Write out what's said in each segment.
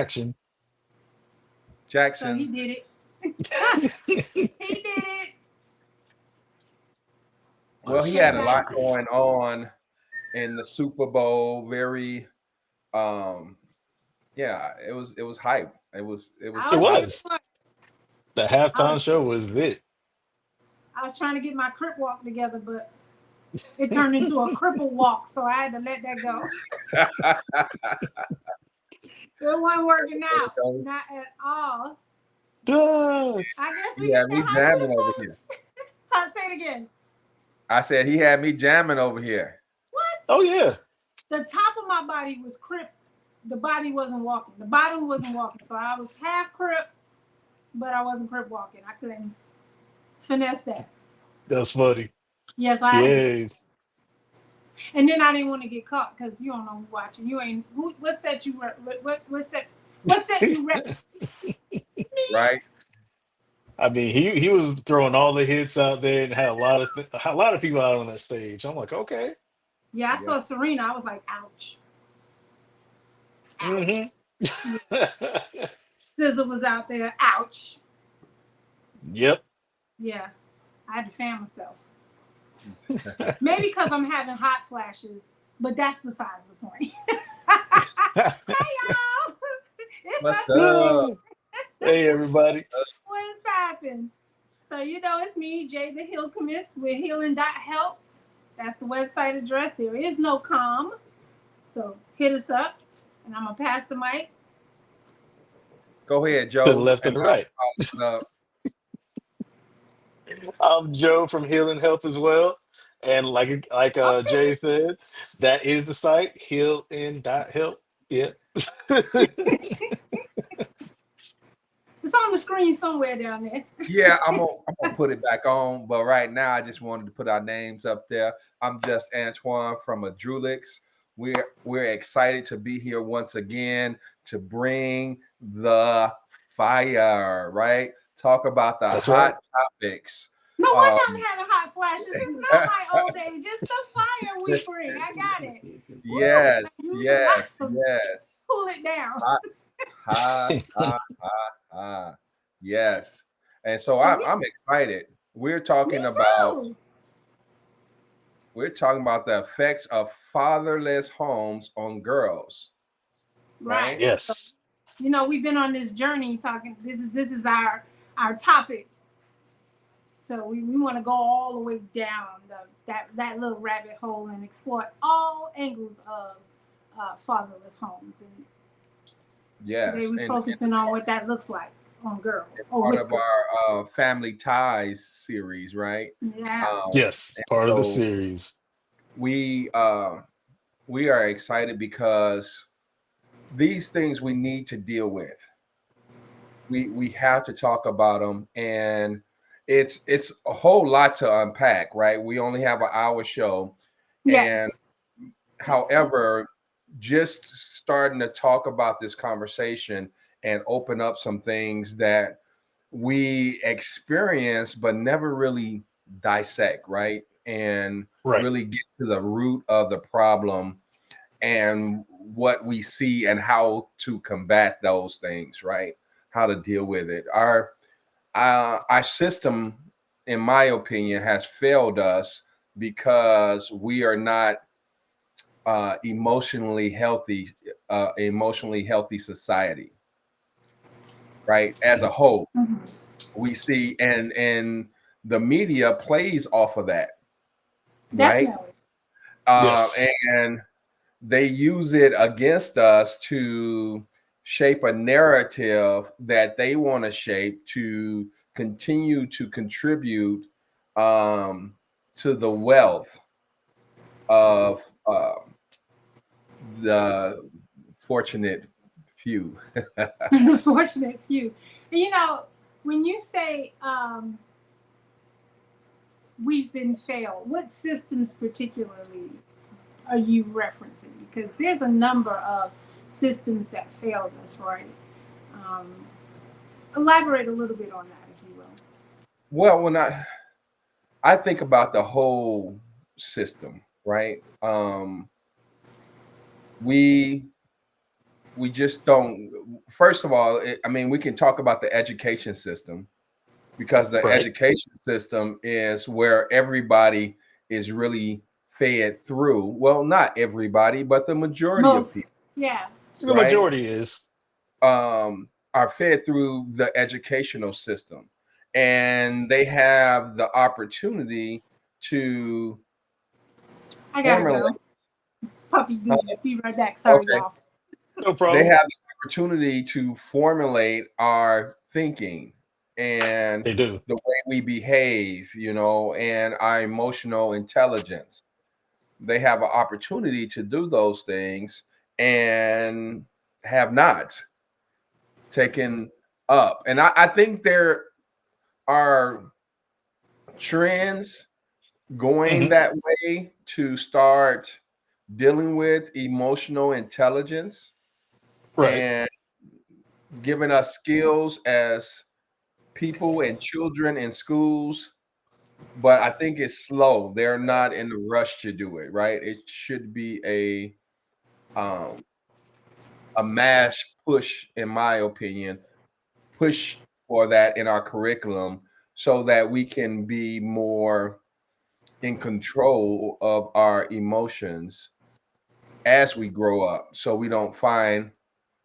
Action. Jackson. So he did it. He did it. Well, he had a lot going on in the Super Bowl. Very, yeah, it was hype. It was It Here was. for it. The I halftime was show was lit. I was trying to get my crip walk together, but it turned into a cripple walk, so I had to let that go. It wasn't working out, not at all. Duh. I guess we He get had that me hot to jamming the over here. folks. I'll say it again. I said he had me jamming over here. What? Oh yeah. The top of my body was crip. The body wasn't walking. The bottom wasn't walking. So I was half crip, but I wasn't crip walking. I couldn't finesse that. That's funny. Yes, I had to. Yeah. And then I didn't want to get caught because you don't know who's watching. You ain't what set you what set you rep? Right? I mean, he was throwing all the hits out there and had a lot of people out on that stage. I'm like, okay. Yeah, I saw Serena. I was like, ouch. Ouch. Mm-hmm. SZA was out there. Ouch. Yep. Yeah. I had to fan myself. Maybe because I'm having hot flashes, but that's besides the point. Hey y'all. It's What's us. up? Hey everybody. What's poppin'? So it's me, Jay the Healchemist with HEALn.help. That's the website address. There is no com. So hit us up and I'm gonna pass the mic. Go ahead, To the Joe. left or And the right. I'm Joe from Healing Help as well. And Jay said, that is the site, healin.help. Yeah. It's on the screen somewhere down there. Yeah, I'm gonna put it back on, but right now I just wanted to put our names up there. I'm just Antoine from Adrulix. We're excited to be here once again to bring the fire, right? Talk about the That's hot right. topics. No wonder I'm having hot flashes. It's not my old age. It's the fire we bring. I got it. Yes, Woo! Use some yes, wax to yes. cool it down. Ha, ha, ha, ha. Yes. And so So I'm excited. me too. We're talking about the effects of fatherless homes on girls, right? Right. So, Yes. we've been on this journey talking. This is our topic. So we want to go all the way down that little rabbit hole and explore all angles of fatherless homes. And today Yes. we're And focusing on what that looks like on girls or part with of girls. our Family Ties series, right? Yeah. Yes. And Part of the so series. we are excited because these things we need to deal with. We have to talk about them, and it's a whole lot to unpack, right? We only have an hour show, and Yes. however, just starting to talk about this conversation and open up some things that we experience but never really dissect, right? And Right. really get to the root of the problem and what we see and how to combat those things, right? How to deal with it. Our system, in my opinion, has failed us because we are not emotionally healthy society, right? As a whole, Mhm. we see, and the media plays off of that, right? Definitely. Uh, Yes. and they use it against us to shape a narrative that they want to shape to continue to contribute um, to the wealth of the fortunate few. The fortunate few. And when you say we've been failed, what systems particularly are you referencing? Because there's a number of systems that failed us, right? Um, elaborate a little bit on that, if you will. Well, when I think about the whole system, right? We we just don't. First of all, I mean, we can talk about the education system, because the Right. education system is where everybody is really fed through. Well, not everybody, but the majority of people, Most, yeah. The right, majority is. are fed through the educational system, and they have the opportunity to I gotta formulate. go. Puppy uh, doo. Be right back. Sorry, Okay, y'all. No they problem. have the opportunity to formulate our thinking and They do. the way we behave, and our emotional intelligence. They have an opportunity to do those things and have not taken up. And I think there are trends going Hmm. that way to start dealing with emotional intelligence Right. and giving us skills as people and children in schools. But I think it's slow. They're not in the rush to do it, right? It should be um, a mass push, in my opinion, push for that in our curriculum so that we can be more in control of our emotions as we grow up, so we don't find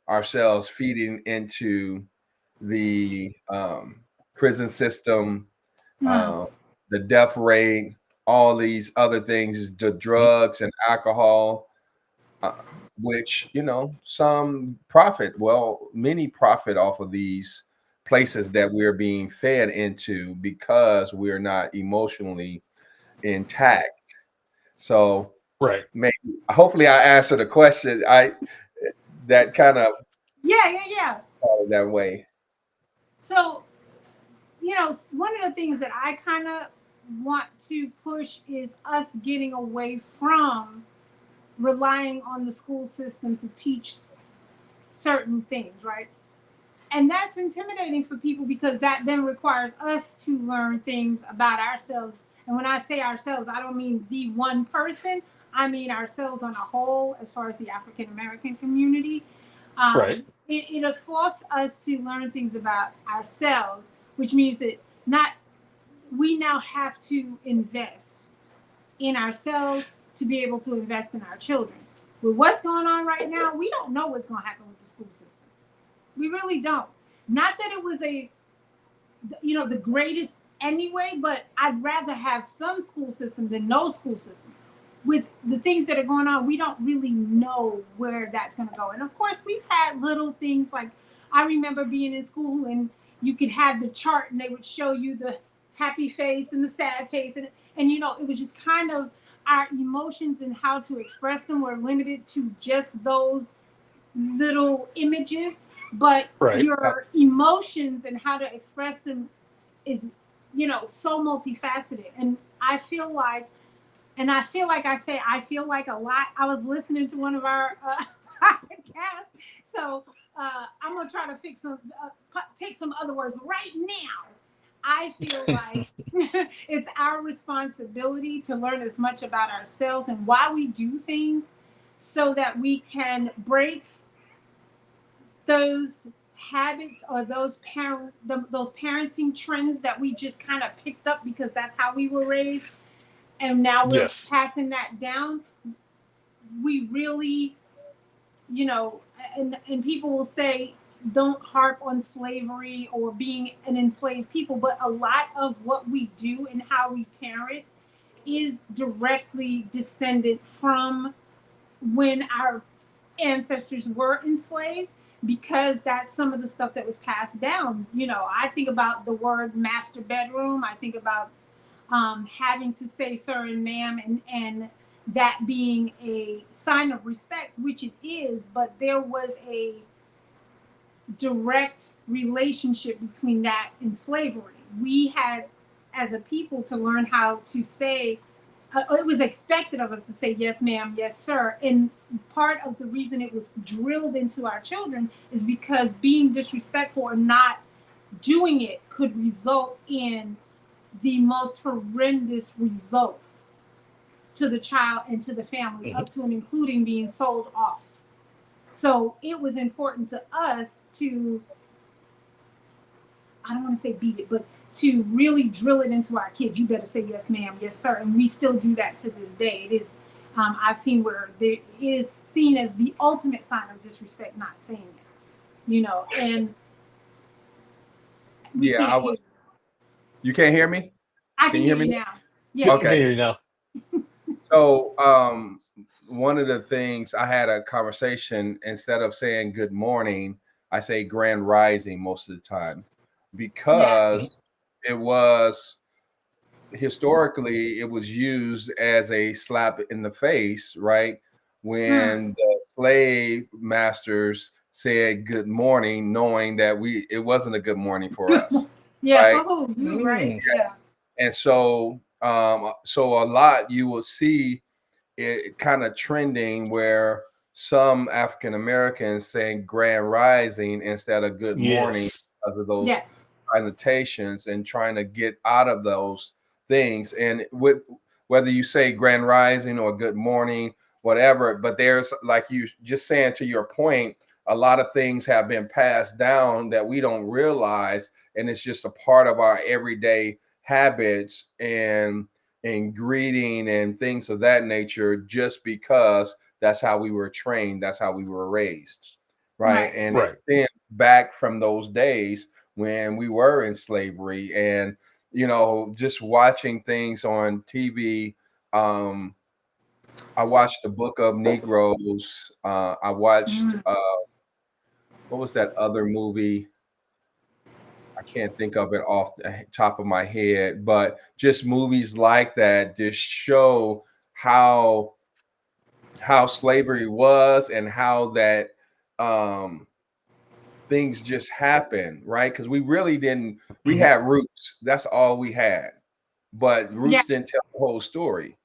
ourselves feeding into the prison system, Mm. uh, the death rate, all these other things, the Mhm. drugs and alcohol, uh, which some profit. Well, many profit off of these places that we're being fed into because we're not emotionally intact. So Right. maybe, hopefully, I answered the question. I that kind of Yeah, yeah, yeah. that way. So, one of the things that I kind of want to push is us getting away from relying on the school system to teach certain things, right? And that's intimidating for people because that then requires us to learn things about ourselves. And when I say ourselves, I don't mean the one person, I mean ourselves on a whole, as far as the African American community. Right. It forces us to learn things about ourselves, which means that not we now have to invest in ourselves to be able to invest in our children. With what's going on right now, we don't know what's going to happen with the school system. We really don't. Not that it was the greatest anyway, but I'd rather have some school system than no school system. With the things that are going on, we don't really know where that's going to go. And of course, we've had little things like I remember being in school and you could have the chart and they would show you the happy face and the sad face, and it was just kind of our emotions and how to express them were limited to just those little images, but Right. Yep. your emotions and how to express them is so multifaceted. And I feel like I feel like a lot. I was listening to one of our podcasts, so I'm gonna try to pick some other words. But right now, I feel like it's our responsibility to learn as much about ourselves and why we do things, so that we can break those habits or those parenting trends that we just kind of picked up because that's how we were raised, and now we're Yes. passing that down. We really, and people will say don't harp on slavery or being an enslaved people, but a lot of what we do and how we parent is directly descended from when our ancestors were enslaved, because that's some of the stuff that was passed down. I think about the word master bedroom. I think about having to say sir and ma'am, and that being a sign of respect, which it is, but there was a direct relationship between that and slavery. We had, as a people, to learn how to say, it was expected of us to say yes ma'am, yes sir. And part of the reason it was drilled into our children is because being disrespectful or not doing it could result in the most horrendous results to the child and to the family, Hmm. up to and including being sold off. So it was important to us to, I don't want to say beat it, but to really drill it into our kids. You better say yes, ma'am, yes, sir. And we still do that to this day. It is, I've seen where there is seen as the ultimate sign of disrespect not saying that, and we Yeah, can't I hear you. was. You can't hear me? I Can can you hear hear me you now? now. Yeah, We yeah, can Okay. yeah. hear you now. So, one of the things I had a conversation, instead of saying good morning, I say grand rising most of the time, Yeah. Mhm. because it was historically it was used as a slap in the face, right? Mm. When the slave masters said good morning, knowing that it wasn't a good morning for Good. us, Yeah, right? for who? You, right? Mm. Yeah. And so a lot you will see it kind of trending where some African Americans saying grand rising instead of good morning Yes. because of those Yes. connotations, and trying to get out of those things. And with whether you say grand rising or good morning, whatever, but there's, like you just saying, to your point, a lot of things have been passed down that we don't realize, and it's just a part of our everyday habits and greeting and things of that nature, just because that's how we were trained, that's how we were raised, right? Right. And it's Right. been back from those days when we were in slavery. And just watching things on TV. um I watched the Book of Negroes. I watched, Mm. what was that other movie? I can't think of it off the top of my head, but just movies like that just show how slavery was, and how that um things just happen, right? Because we really didn't. We Hmm. had roots. That's all we had. But Yeah. roots didn't tell the whole story,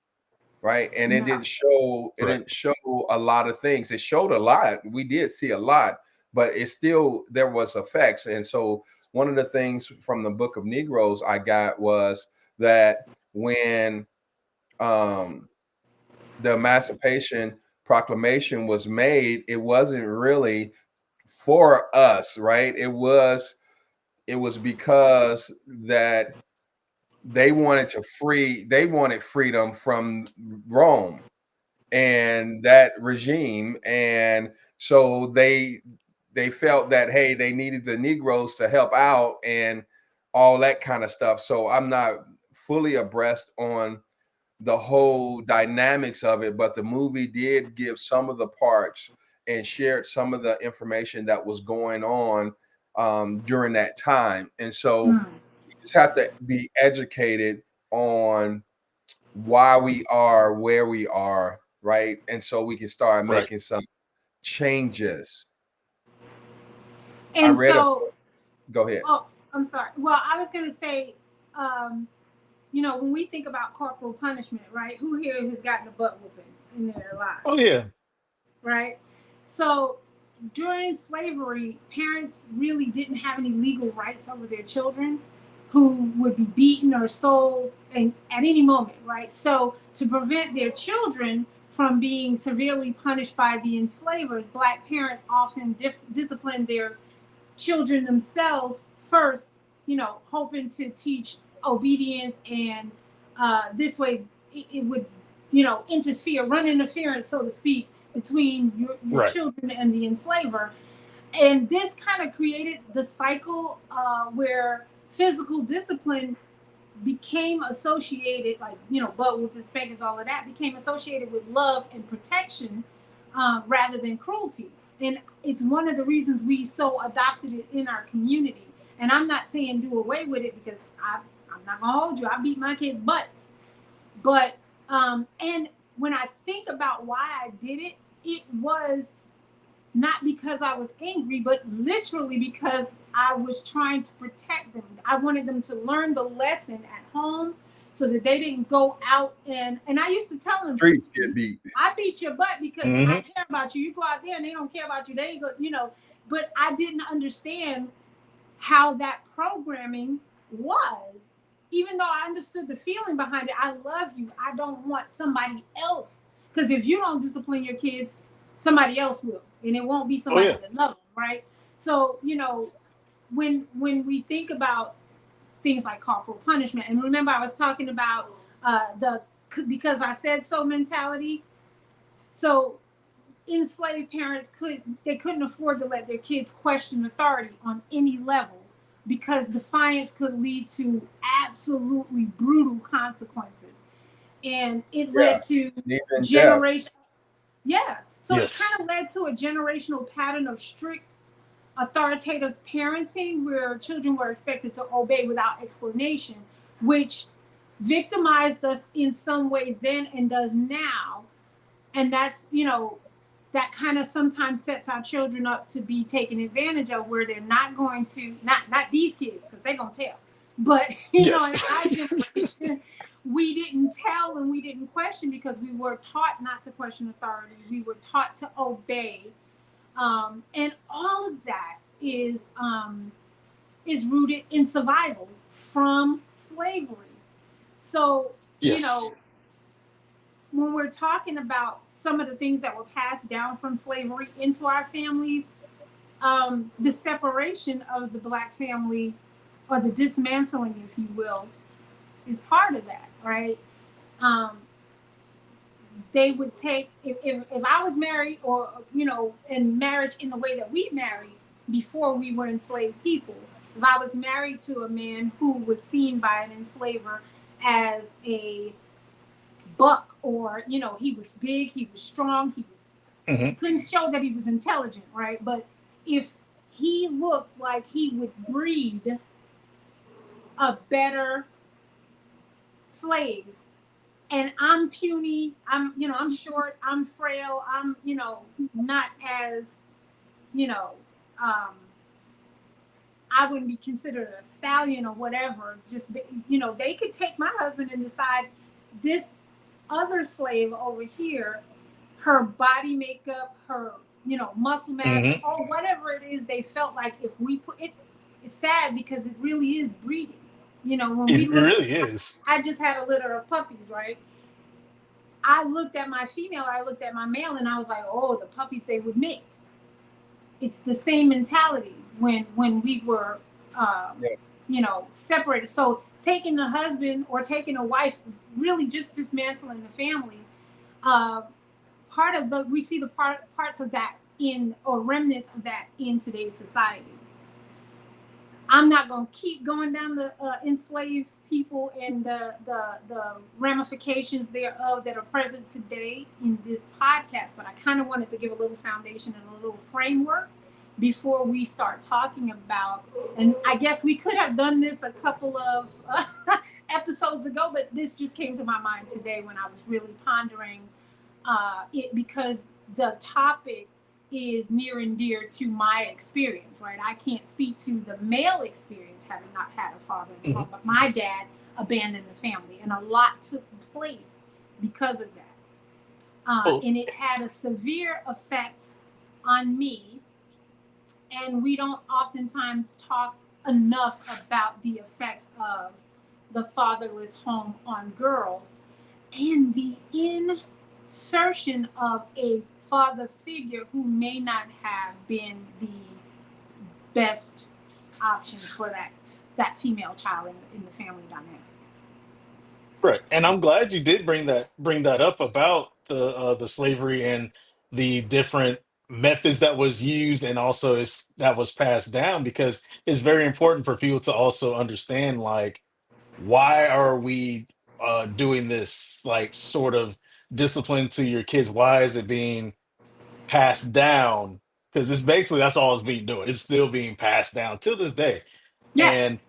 right? And it No. didn't show. It Right. didn't show a lot of things. It showed a lot. We did see a lot, but it still, there was effects. And so one of the things from the Book of Negroes I got was that when um the Emancipation Proclamation was made, it wasn't really for us, right? It was because that they wanted freedom from Rome and that regime. And so they felt that, hey, they needed the Negroes to help out and all that kind of stuff. So I'm not fully abreast on the whole dynamics of it, but the movie did give some of the parts and shared some of the information that was going on during that time. And so Mm. we just have to be educated on why we are where we are, right? And so we can start Right. making some changes. I And read a so, book. Go ahead. oh, I'm sorry. Well, I was gonna say, um, when we think about corporal punishment, right? Who here has gotten a butt whooping in their Oh lives, yeah. right? So during slavery, parents really didn't have any legal rights over their children who would be beaten or sold at any moment, right? So to prevent their children from being severely punished by the enslavers, black parents often disciplined their children themselves first, hoping to teach obedience, and this way it would, run interference, so to speak, between your Right. children and the enslaver. And this kind of created the cycle where physical discipline became associated, like, butt whooping, spankings, all of that became associated with love and protection, rather than cruelty. And it's one of the reasons we so adopted it in our community. And I'm not saying do away with it, because I'm not gonna hold you. I beat my kids' butts, but and when I think about why I did it, it was not because I was angry, but literally because I was trying to protect them. I wanted them to learn the lesson at home so that they didn't go out, and I used to tell them, Streets get beat. I beat your butt because I Hmm. care about you. You go out there and they don't care about you. They go, but I didn't understand how that programming was. Even though I understood the feeling behind it, I love you. I don't want somebody else. Because if you don't discipline your kids, somebody else will, and it won't be Oh somebody yeah. that loves them, right? So when we think about things like corporal punishment, and remember I was talking about the because I said so mentality. So enslaved parents couldn't afford to let their kids question authority on any level because defiance could lead to absolutely brutal consequences, and it Yeah, led to even death. generation. Yeah, so it kind Yes. of led to a generational pattern of strict authoritative parenting where children were expected to obey without explanation, which victimized us in some way then and does now. And that's, that kind of sometimes sets our children up to be taken advantage of, where they're not going to, not these kids because they're going to tell, but Yes. in our generation, we didn't tell and we didn't question because we were taught not to question authority, we were taught to obey, and all of that is rooted in survival from slavery. So, you Yes. know, when we're talking about some of the things that were passed down from slavery into our families, the separation of the black family, or the dismantling, if you will, is part of that, right? Um, they would take, if I was married, or in marriage in the way that we married before we were enslaved people, if I was married to a man who was seen by an enslaver as a buck, or he was big, he was strong, he Hmm. couldn't show that he was intelligent, right? But if he looked like he would breed a better slave, and I'm puny, I'm short, I'm frail, I'm not as, you know um I wouldn't be considered a stallion or whatever. Just they could take my husband and decide this other slave over here, her body makeup, her muscle mass, Hmm. or whatever it is they felt like, if we put it, it's sad because it really is breeding. When we It look, really is. I just had a litter of puppies, right? I looked at my female, I looked at my male, and I was like, oh, the puppies they would make. It's the same mentality when we were, Yeah, separated. So taking the husband or taking a wife, really just dismantling the family. Uh, Part of the we see the parts of that in, or remnants of that in today's society. I'm not going to keep going down the enslaved people and the ramifications thereof that are present today in this podcast, but I kind of wanted to give a little foundation and a little framework before we start talking about. And I guess we could have done this a couple of episodes ago, but this just came to my mind today when I was really pondering it, because the topic is near and dear to my experience, right? I can't speak to the male experience, having not had a father in the home, Hmm. but my dad abandoned the family, and a lot took place because of that. Well, And it had a severe effect on me, and we don't oftentimes talk enough about the effects of the fatherless home on girls, and the insertion of a father figure who may not have been the best option for that female child in the family dynamic. right. And I'm glad you did bring that up about the slavery and the different methods that was used, and also is that was passed down, because it's very important for people to also understand, like, why are we doing this, like, sort of discipline to your kids? Why is it being passed down? Because it's basically, that's all it's being doing. It's still being passed down till this day. Yeah, And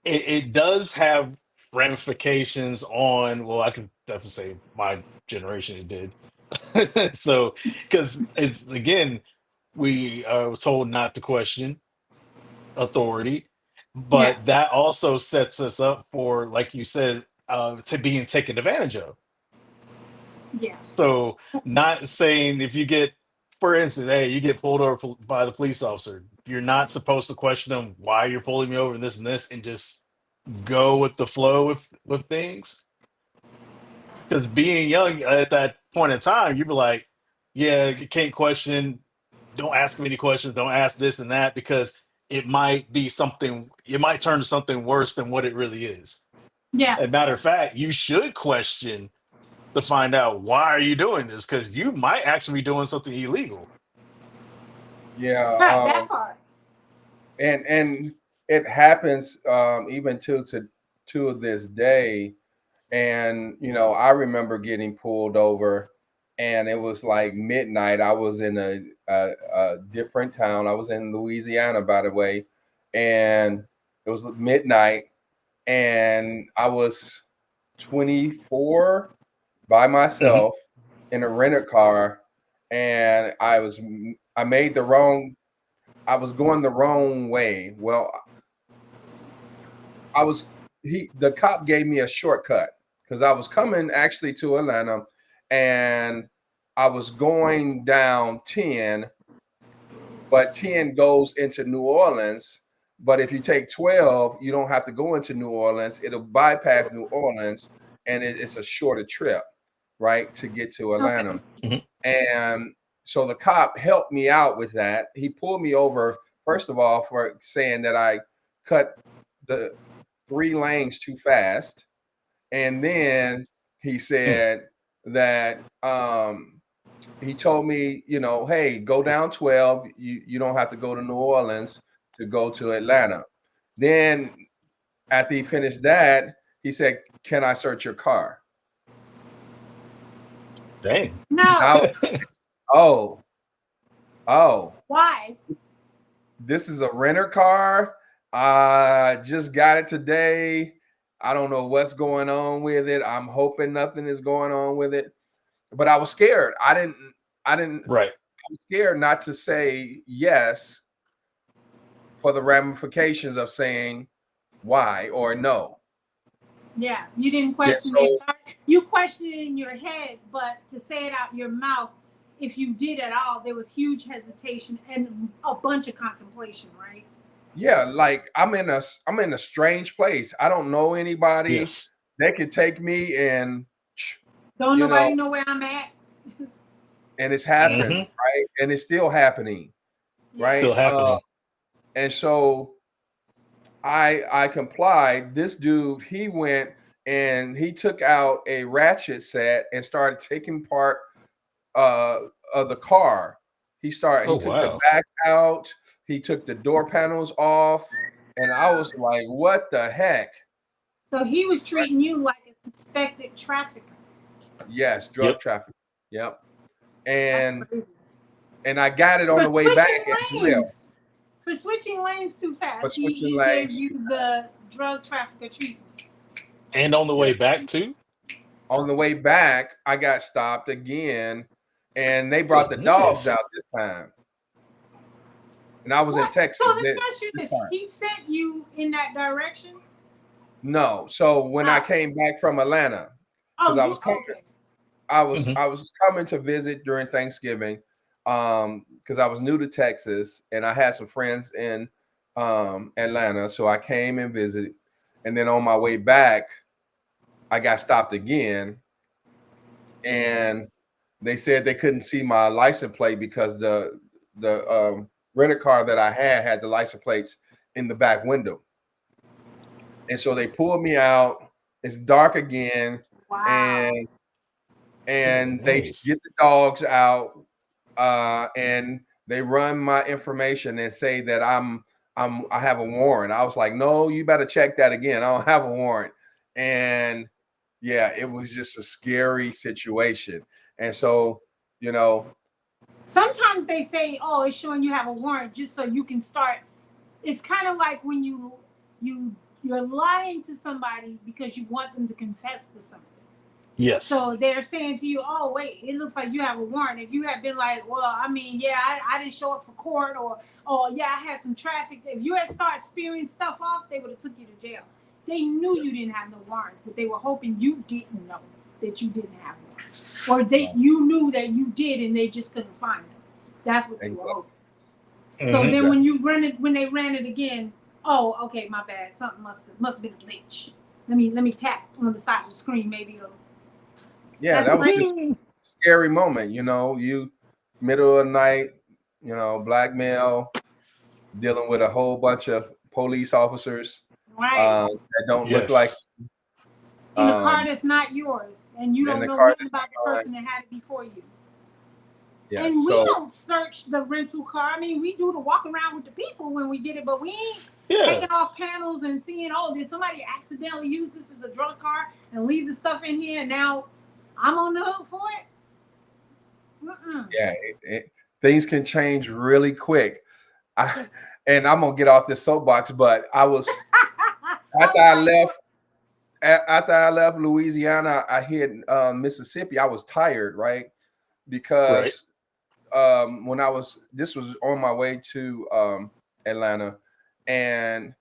it does have ramifications on, well, I could definitely say my generation it did. So, because it's, again, we were told not to question authority, yeah, but that also sets us up for, like you said, to being taken advantage of. yeah, So, not saying, if you get, for instance, hey, you get pulled over by the police officer, you're not supposed to question them, why you're pulling me over, and this, and just go with the flow with things. Because being young at that point in time, you'd be like, yeah, you can't question, don't ask him any questions, don't ask this and that, because it might be something, it might turn to something worse than what it really is. Yeah. As a matter of fact, you should question to find out why are you doing this, because you might actually be doing something illegal. Yeah, That part. and it happens even to this day. And I remember getting pulled over, and it was like midnight. I was in a different town. I was in Louisiana, by the way, and it was midnight, and I was 24 by Hmm. myself in a rental car, and I made the wrong. I was going the wrong way. Well, I was the cop gave me a shortcut because I was coming actually to Atlanta, and I was going down 10, but 10 goes into New Orleans. But if you take 12, you don't have to go into New Orleans. It'll bypass New Orleans, and it's a shorter trip, right, to get to Atlanta. Okay. Hmm. And so the cop helped me out with that. He pulled me over, first of all, for saying that I cut the 3 lanes too fast. And then he said that he told me, hey, go down 12. You don't have to go to New Orleans to go to Atlanta. Then after he finished that, he said, can I search your car? Dang. No. Now, oh, oh, Why? this is a renter car. I just got it today. I don't know what's going on with it. I'm hoping nothing is going on with it. But I was scared. I Right. was scared not to say yes for the ramifications of saying why or no. Yeah. You didn't Yeah, question it. so You questioned it in your head, but to say it out your mouth, if you did at all, there was huge hesitation and a bunch of contemplation, right? yeah, like I'm in a strange place. I don't know anybody. Yes. They could take me and Don't you know, nobody know where I'm at. and it's Yeah. happened, Hmm. right? And it's still happening, Yeah. right? Still happening. And so I complied. This dude, he went and he took out a ratchet set and started taking part uh of the car. He Oh, took the wow. back out, he took the door panels off, and I was like, what the heck? So he was Right? treating you like a suspected trafficker. Yes, drug Yep. trafficking. Yep. That's And crazy. and I got it on For the way back switching as well lanes. For switching lanes too for fast, switching he gave lanes you too fast. the drug trafficker treatment. And on the Yeah. way back too. On the way back, I got stopped again, and they brought the dogs out Goodness. this time. And I was in What? So Texas let me ask you this this: time. he sent you in that direction? No, so when I How? came back from Atlanta, Oh, because I you was coming, okay? I was Hmm. I was coming to visit during Thanksgiving, because I was new to Texas and I had some friends in Atlanta, so I came and visited, and then on my way back, I got stopped again, and they said they couldn't see my license plate because the rental car that I had the license plates in the back window. And so they pulled me out. It's dark again, Wow. and they Goodness. get the dogs out, and they run my information and say that I have a warrant. I was like, no, you better check that again. I don't have a warrant. And yeah, it was just a scary situation. And so, you know, Sometimes they say, "Oh, it's showing you have a warrant just so you can start." It's kind of like when you're lying to somebody because you want them to confess to something. Yes. So they're saying to you, "Oh, wait, it looks like you have a warrant." If you had been like, "Well, I mean, yeah, I didn't show up for court," or "Oh, yeah, I had some traffic," if you had started spearing stuff off, they would have took you to jail. They knew you didn't have no warrants, but they were hoping you didn't know that you didn't have one, or they you knew that you did and they just couldn't find them. That's what they were exactly, hoping. So Hmm. then exactly. when they ran it again, oh, okay, my bad. Something must have been a glitch. Let me tap on the side of the screen. Maybe it'll. Yeah, That's that was crazy. just a scary moment. middle of the night, black male dealing with a whole bunch of police officers Right. that don't look like Yes. In a car um, that's not yours, and you in don't the know car nothing that's about the not mine. person that had it before you. Yes. And we So don't search the rental car. I mean, we do the walk around with the people when we get it, but we ain't Yeah. taking off panels and seeing, oh, did somebody accidentally use this as a drug car and leave the stuff in here, and now I'm on the hook for it? yeah, things can change really quick. And I'm gonna get off this soapbox, but I was I after was I like, left after I left Louisiana, I hit Mississippi. I was tired, right? Right. Because this was on my way to Atlanta, and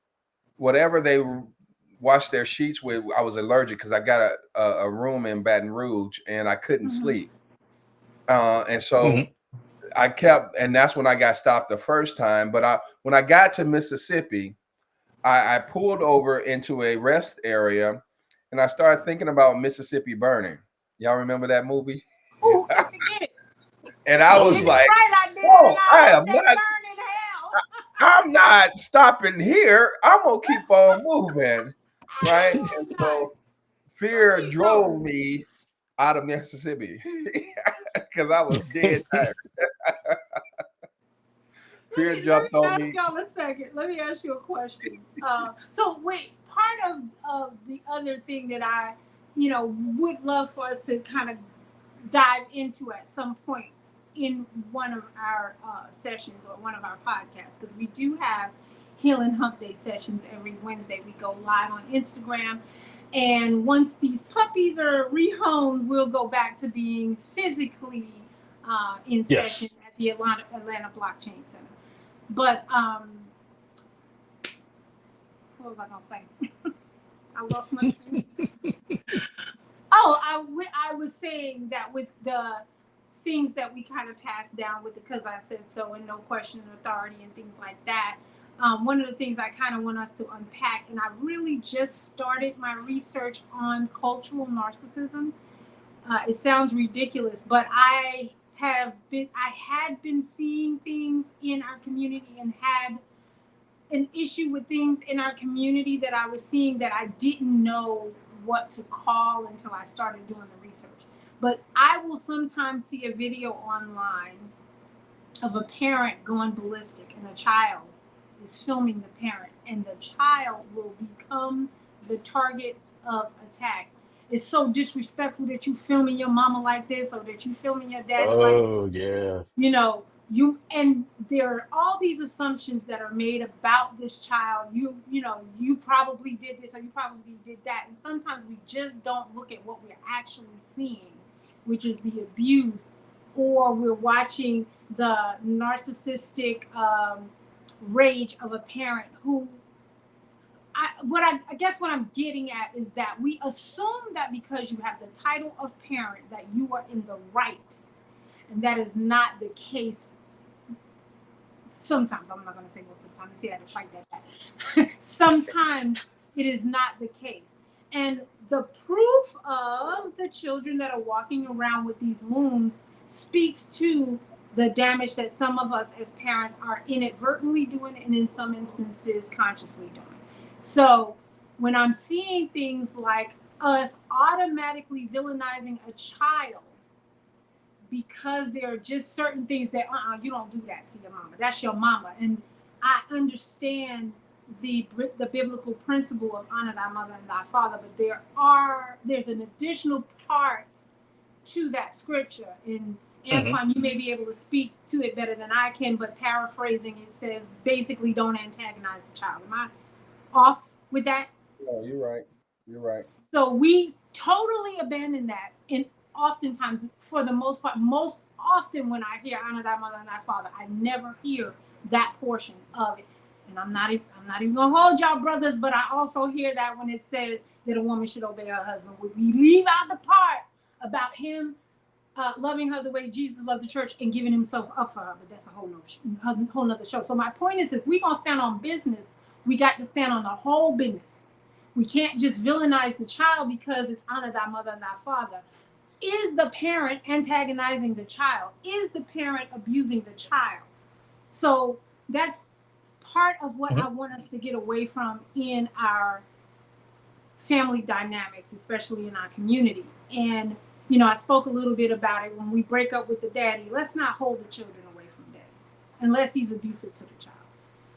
whatever they washed their sheets with, I was allergic because I got a room in Baton Rouge and I couldn't sleep. And so Hmm. I kept, and that's when I got stopped the first time. But when I got to Mississippi, I pulled over into a rest area and I started thinking about Mississippi Burning. Y'all remember that movie? who can forget it? And I Oh Get was it yeah. like, right, I did it, and oh, I hope they burn in hell. I'm not stopping here. I'm gonna keep on moving. Right. And so So fear keep drove going. me out of Mississippi because I was dead tired. Fear Let jumped me on ask me. y'all a second. Let me ask you a question. So wait, part of the other thing that I, would love for us to kind of dive into at some point in one of our sessions or one of our podcasts, because we do have Healing Hump Day sessions every Wednesday. We go live on Instagram. And once these puppies are rehomed, we'll go back to being physically in session Yes. at the Atlanta Blockchain Center. But what was I gonna say? I lost my train. Oh, I was saying that with the things that we kind of passed down with the "because I said so" and no question of authority and things like that. One of the things I kind of want us to unpack, and I really just started my research on cultural narcissism. It sounds ridiculous, but I had been seeing things in our community and had an issue with things in our community that I was seeing that I didn't know what to call until I started doing the research. But I will sometimes see a video online of a parent going ballistic and a child is filming the parent, and the child will become the target of attack. It's so disrespectful that you filming your mama like this, or that you filming your daddy like this. Oh yeah. you know and there are all these assumptions that are made about this child. You probably did this, or you probably did that, and sometimes we just don't look at what we're actually seeing, which is the abuse, or we're watching the narcissistic rage of a parent who I guess what I'm getting at is that we assume that because you have the title of parent that you are in the right, and that is not the case. Sometimes, I'm not going to say most of the time, you see, I had to fight that back. Sometimes it is not the case. And the proof of the children that are walking around with these wounds speaks to the damage that some of us as parents are inadvertently doing, and in some instances consciously doing. So when I'm seeing things like us automatically villainizing a child because there are just certain things that you don't do that to your mama. That's your mama. And I understand the biblical principle of honor thy mother and thy father, but there's an additional part to that scripture. And Hmm. Antoine, you may be able to speak to it better than I can, but paraphrasing, it says basically don't antagonize the child. Am I off with that? No, you're right. You're right. So we totally abandon that. And oftentimes, for the most part, most often when I hear honor thy mother and thy father, I never hear that portion of it. And I'm not even gonna hold y'all brothers, but I also hear that when it says that a woman should obey her husband. We leave out the part about him loving her the way Jesus loved the church and giving himself up for her, but that's a whole nother show. So my point is, if we're gonna stand on business, we got to stand on the whole business. We can't just villainize the child because it's honor thy mother and thy father. Is the parent antagonizing the child? Is the parent abusing the child? So that's part of what I Hmm. want us to get away from in our family dynamics, especially in our community. And, I spoke a little bit about it when we break up with the daddy. Let's not hold the children away from daddy unless he's abusive to the child.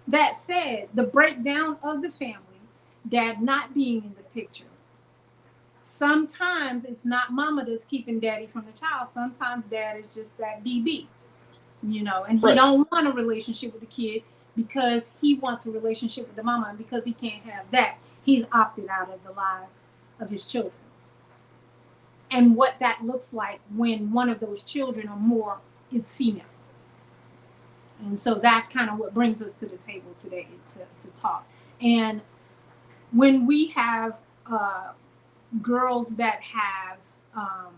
That said, the breakdown of the family, dad not being in the picture, sometimes it's not mama that's keeping daddy from the child. Sometimes dad is just that DB, and he Right. don't want a relationship with the kid because he wants a relationship with the mama, and because he can't have that, he's opted out of the life of his children. And what that looks like when one of those children or more is female. And so that's kind of what brings us to the table today to talk. And when we have girls that have um,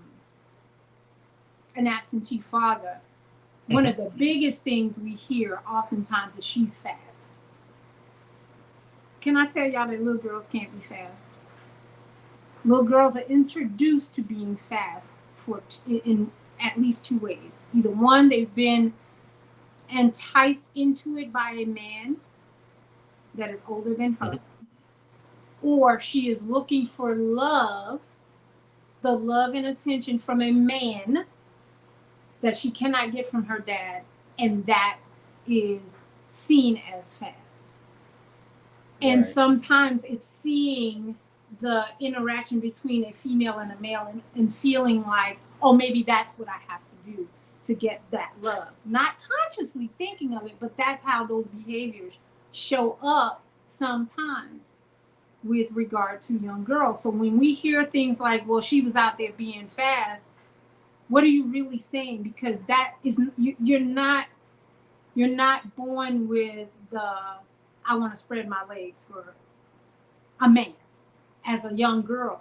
an absentee father, one Hmm. of the biggest things we hear oftentimes is she's fast. Can I tell y'all that little girls can't be fast? Little girls are introduced to being fast in at least two ways. Either one, they've been enticed into it by a man that is older than her, Hmm. or she is looking for love, the love and attention from a man that she cannot get from her dad, and that is seen as fast. And Right. sometimes it's seeing the interaction between a female and a male, and feeling like, oh, maybe that's what I have to do to get that love. Not consciously thinking of it, but that's how those behaviors show up sometimes with regard to young girls. So when we hear things like, well, she was out there being fast, what are you really saying? Because that is, you're not born with the I want to spread my legs for a man as a young girl.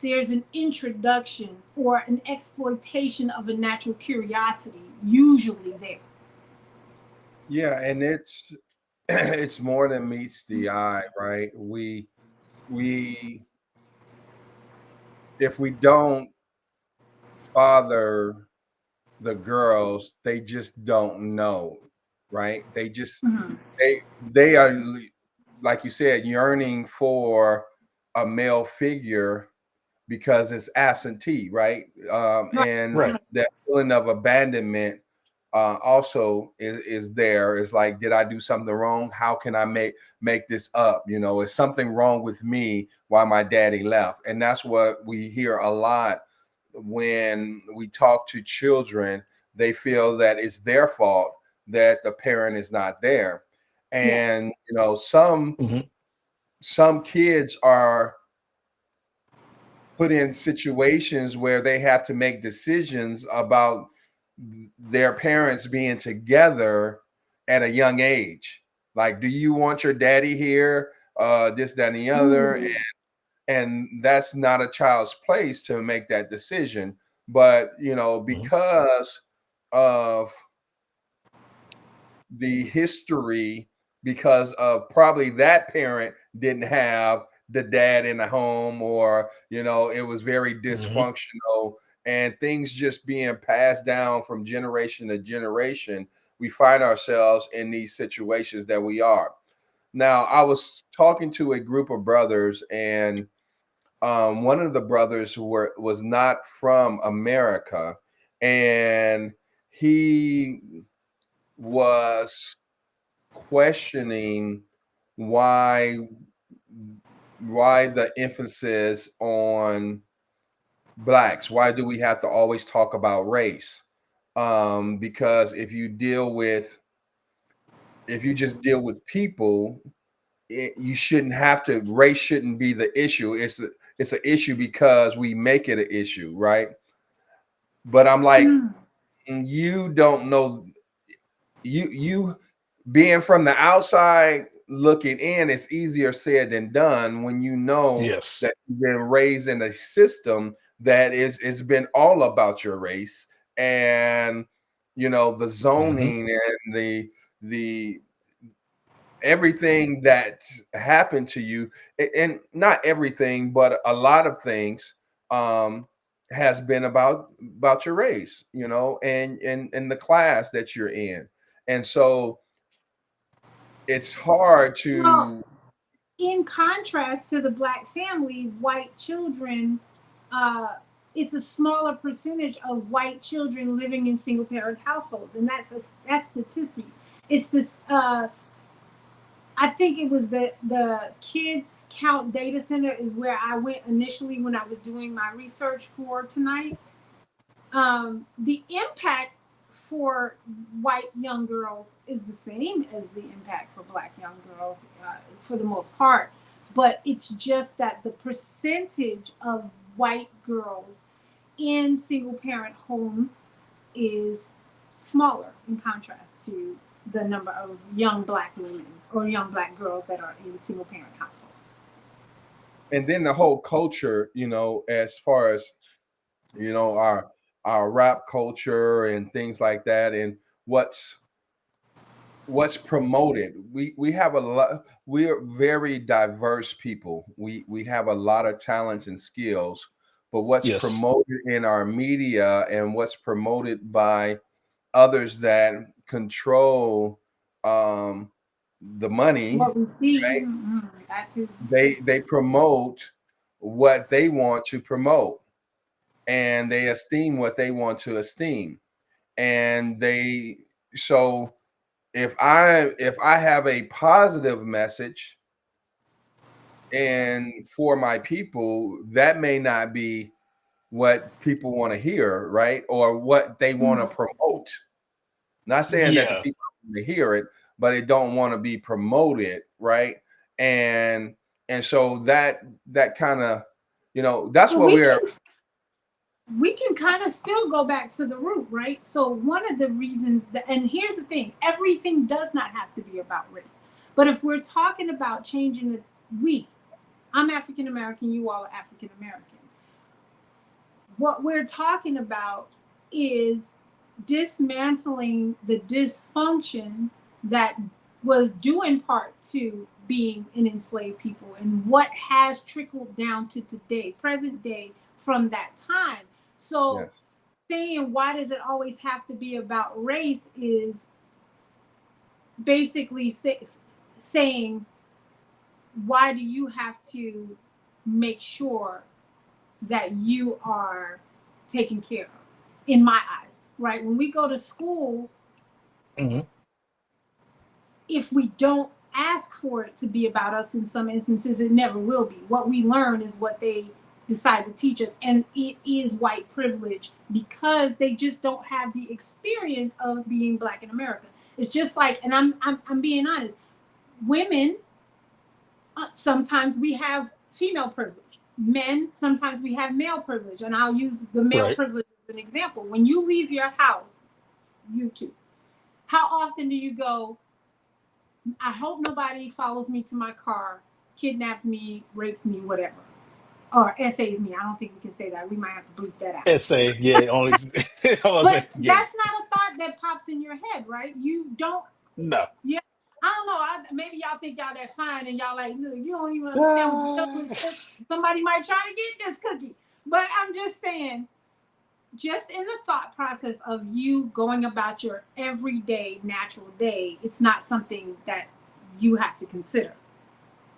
There's an introduction or an exploitation of a natural curiosity usually there. Yeah, and it's it's more than meets the eye, right? We if we don't father the girls, they just don't know, right? Mm-hmm. They are, like you said, yearning for a male figure because it's absentee, right? Right. And Right. Right. that feeling of abandonment also is there. It's like, did I do something wrong? How can I make this up? Is something wrong with me? Why my daddy left? And that's what we hear a lot when we talk to children. They feel that it's their fault that the parent is not there, Yeah. and Hmm. some kids are put in situations where they have to make decisions about their parents being together at a young age. Like, do you want your daddy here? This, that, and the other. Ooh. And that's not a child's place to make that decision. But, Hmm. because of the history, because of probably that parent didn't have the dad in the home, or it was very Hmm. dysfunctional, and things just being passed down from generation to generation, we find ourselves in these situations that we are now. I was talking to a group of brothers, and one of the brothers was not from America, and he was questioning why why the emphasis on blacks. Why do we have to always talk about race? Because if you just deal with people, you shouldn't have to. Race shouldn't be the issue. It's an issue because we make it an issue, right? But I'm like, Mm. you don't know. You being from the outside looking in, it's easier said than done when you know Yes. that you've been raised in a system that it's been all about your race, and the Hmm. zoning and the everything that happened to you, and not everything but a lot of things, um has been about your race, you know, and the class that you're in. And so it's hard Well, to, in contrast to the black family, white children, uh, it's a smaller percentage of white children living in single parent households, and that's statistic. It's this. I think it was the Kids Count Data Center is where I went initially when I was doing my research for tonight. The impact for white young girls is the same as the impact for black young girls, for the most part. But it's just that the percentage of white girls in single parent homes is smaller in contrast to the number of young black women or young black girls that are in single parent households. and then the whole culture, you know, as far as, you know, our rap culture and things like that, and what's promoted. We have a lot, we're very diverse people. We have a lot of talents and skills, but what's Yes. promoted in our media and what's promoted by others that control um the money, What we see, right? that too. They promote what they want to promote, and they esteem what they want to esteem. And they, so if I have a positive message and for my people, that may not be what people want to hear, right? Or what they want to Mm. promote. Not saying that the Yeah. people want to hear it, but it don't want to be promoted, right? And and so that kind of, you know, that's But what we're. we can kind of still go back to the root, right? So one of the reasons that, and here's the thing, everything does not have to be about race. But if we're talking about changing the, we, I'm African American, you all are African American. What we're talking about is dismantling the dysfunction that was due in part to being an enslaved people and what has trickled down to today, present day, from that time. So Yes. saying why does it always have to be about race is basically saying why do you have to make sure that you are taken care of, in my eyes, right? When we go to school, Hmm. if we don't ask for it to be about us, in some instances it never will be. What we learn is what they decide to teach us, and it is white privilege because they just don't have the experience of being black in America. It's just like, and I'm being honest, women, sometimes we have female privilege. Men, sometimes we have male privilege. And I'll use the male Right. privilege as an example. When you leave your house, you too, how often do you go, I hope nobody follows me to my car, kidnaps me, rapes me, whatever, or essays me? I don't think we can say that. We might have to bleep that out. Essay. Yeah. Only. I was But like, yeah. that's not a thought that pops in your head, right? You don't. No. Yeah, I don't know. Maybe y'all think y'all that fine, and y'all like, look, you don't even understand what you're doing. Ah. Somebody might try to get this cookie, but I'm just saying, just in the thought process of you going about your everyday natural day, it's not something that you have to consider.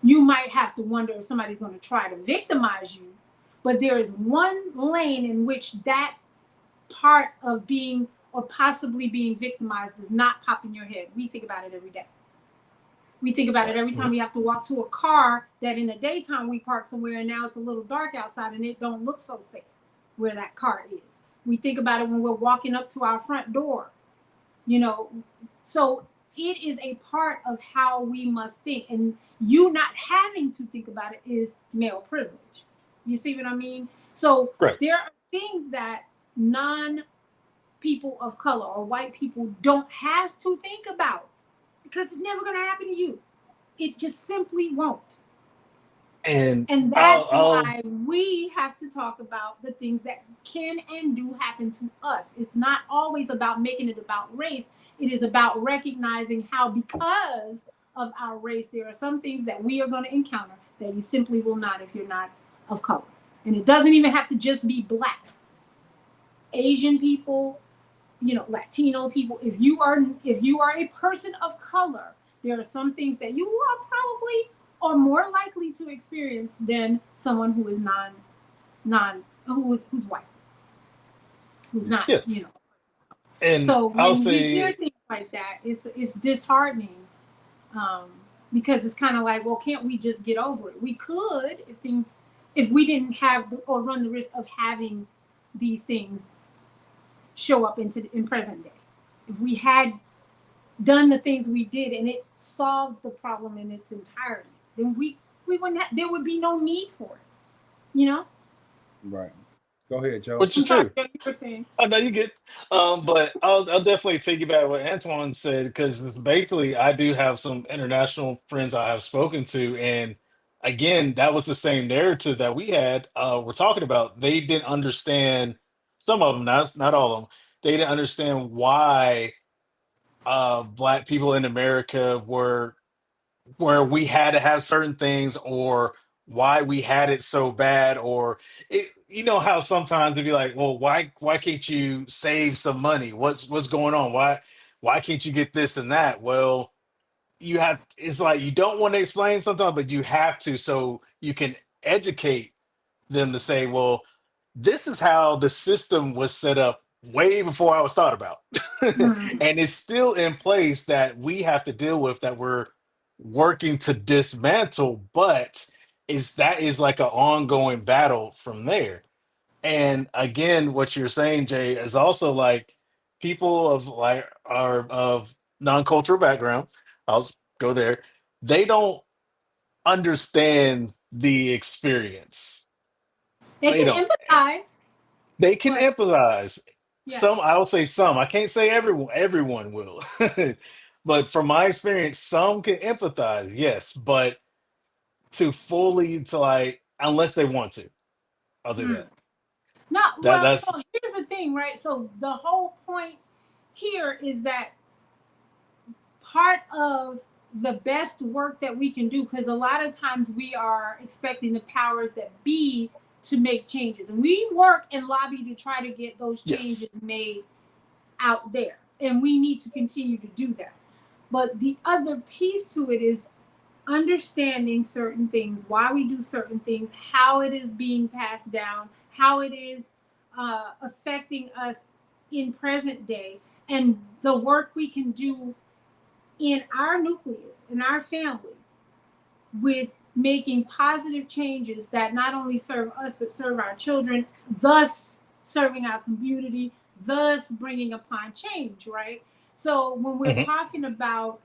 You might have to wonder if somebody's going to try to victimize you, but there is one lane in which that part of being or possibly being victimized does not pop in your head. We think about it every day. We think about it Right. every time we have to walk to a car that in the daytime we park somewhere and now it's a little dark outside and it don't look so safe where that car is. We think about it when we're walking up to our front door, you know. So it is a part of how we must think. And you not having to think about it is male privilege. You see what I mean? So Right. there are things that non people of color or white people don't have to think about because it's never going to happen to you. It just simply won't. And And I'll. that's I'll. why we have to talk about the things that can and do happen to us. It's not always about making it about race. It is about recognizing how, because of our race, there are some things that we are going to encounter that you simply will not if you're not of color. And it doesn't even have to just be black. Asian people, Latino people, if you are a person of color, there are some things that you are probably or more likely to experience than someone who is non who's white, who's not, Yes. And So I'll when we hear say, things like that, it's disheartening, um, because it's kind of like, well, can't we just get over it? We could if we didn't have or run the risk of having these things show up in present day. If we had done the things we did and it solved the problem in its entirety, then we wouldn't have, there would be no need for it. You know? Right. Go ahead, Joe. which I'm is sorry, true. Joe, you were saying. I know you get, but I'll definitely piggyback what Antoine said because basically I do have some international friends I have spoken to, and again, that was the same narrative that we had. We're talking about they didn't understand some of them, not all of them. They didn't understand why black people in America were where we had to have certain things or why we had it so bad or you know how sometimes they'd be like, well, why can't you save some money, what's going on, why can't you get this and that? Well, you have, it's like you don't want to explain sometimes but you have to so you can educate them to say, well, this is how the system was set up way before I was thought about. Mm, And it's still in place that we have to deal with that we're working to dismantle, but is like an ongoing battle from there. And again, what you're saying, Jay, is also like people of like are of non-cultural background. I'll go there. They don't understand the experience. they They can don't. empathize, They can but empathize. yeah. Some, I'll say some. I can't say everyone will. But from my experience, some can empathize, yes, but to fully to like unless they want to. I'll say Mm. that. Not That well. So that's here's the thing, right? So the whole point here is that part of the best work that we can do, because a lot of times we are expecting the powers that be to make changes, and we work and lobby to try to get those changes yes. made out there, and we need to continue to do that. But the other piece to it is understanding certain things, why we do certain things, how it is being passed down, how it is affecting us in present day, and the work we can do in our nucleus, in our family, with making positive changes that not only serve us but serve our children, thus serving our community, thus bringing upon change, right? So when we're Mhm. talking about,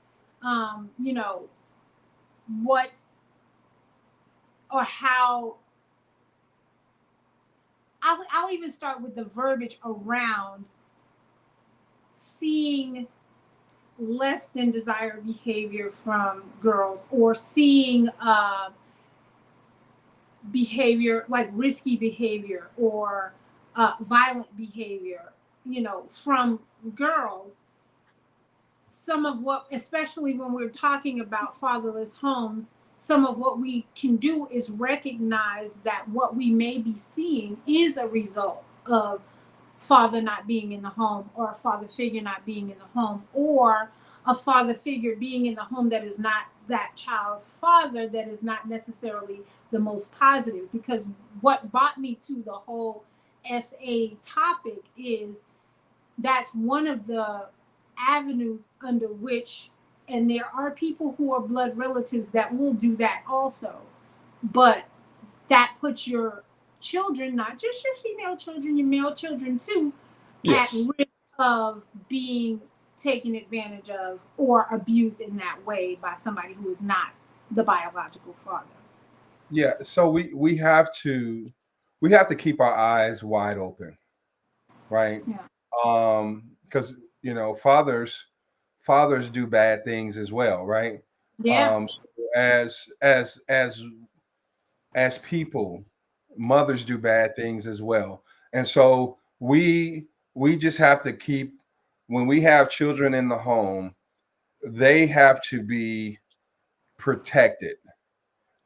you know, what or how, I'll even start with the verbiage around seeing less than desired behavior from girls, or seeing behavior like risky behavior or violent behavior, from girls. Some of what, especially when we're talking about fatherless homes, some of what we can do is recognize that what we may be seeing is a result of father not being in the home, or a father figure not being in the home, or a father figure being in the home that is not that child's father, that is not necessarily the most positive. Because what brought me to the whole SA topic is that's one of the avenues under which, and there are people who are blood relatives that will do that also, but that puts your children, not just your female children, your male children too, at Yes. risk of being taken advantage of or abused in that way by somebody who is not the biological father. Yeah. So we have to keep our eyes wide open, right? Yeah. Because fathers do bad things as well, right? Yeah. So as people, mothers do bad things as well, and so we just have to keep, when we have children in the home, they have to be protected,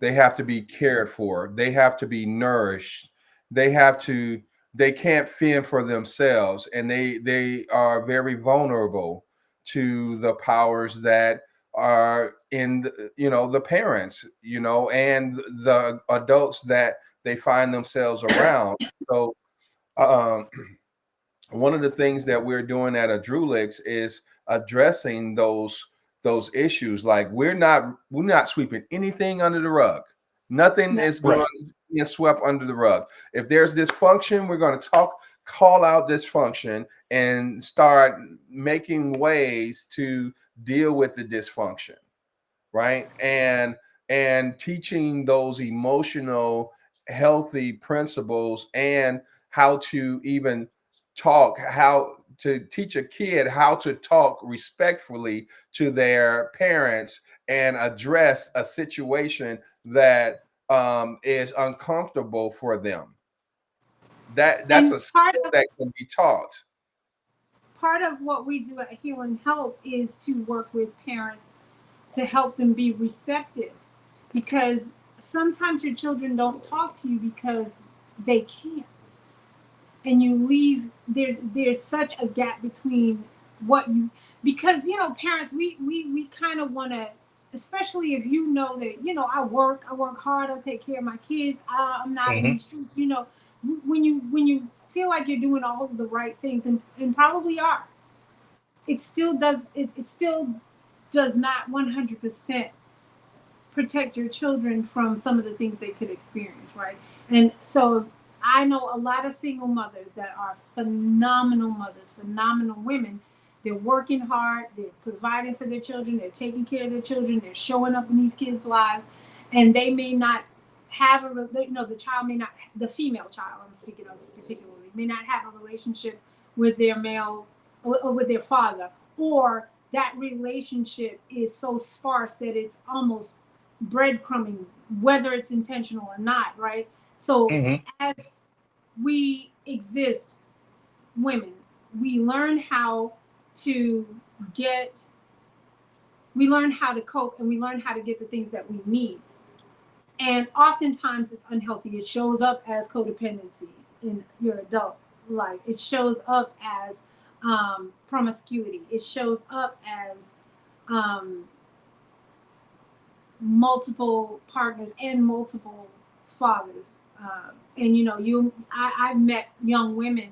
they have to be cared for, they have to be nourished, they have to they can't fend for themselves, and they are very vulnerable to the powers that are in the parents, and the adults that they find themselves around. So um, one of the things that we're doing at Adrulix is addressing those issues. Like we're not sweeping anything under the rug. Nothing Yeah. is going Right. to be swept under the rug. If there's dysfunction, we're going to call out dysfunction, and start making ways to deal with the dysfunction, right? And teaching those emotional healthy principles, and how to even how to teach a kid how to talk respectfully to their parents and address a situation that is uncomfortable for them. That's And a skill that can be taught. part of what we do at Heal and Help is to work with parents to help them be receptive, because sometimes your children don't talk to you because they can't, and you leave there's such a gap between what you, because parents, we kind of want to, especially if that I work hard, I take care of my kids, I'm not in Hmm. these streets, when you feel like you're doing all of the right things, and probably are, it still does not 100% protect your children from some of the things they could experience, right? And so I know a lot of single mothers that are phenomenal mothers, phenomenal women. They're working hard, they're providing for their children, they're taking care of their children, they're showing up in these kids' lives, and they may not have the child may not, the female child I'm speaking of particularly, may not have a relationship with their male, or with their father, or that relationship is so sparse that it's almost breadcrumbing, whether it's intentional or not, right? So Hmm. as we exist, women, we learn how to get, we learn how to cope, and we learn how to get the things that we need. And oftentimes it's unhealthy. It shows up as codependency in your adult life. It shows up as promiscuity. It shows up as um, multiple partners and multiple fathers. And I've met young women,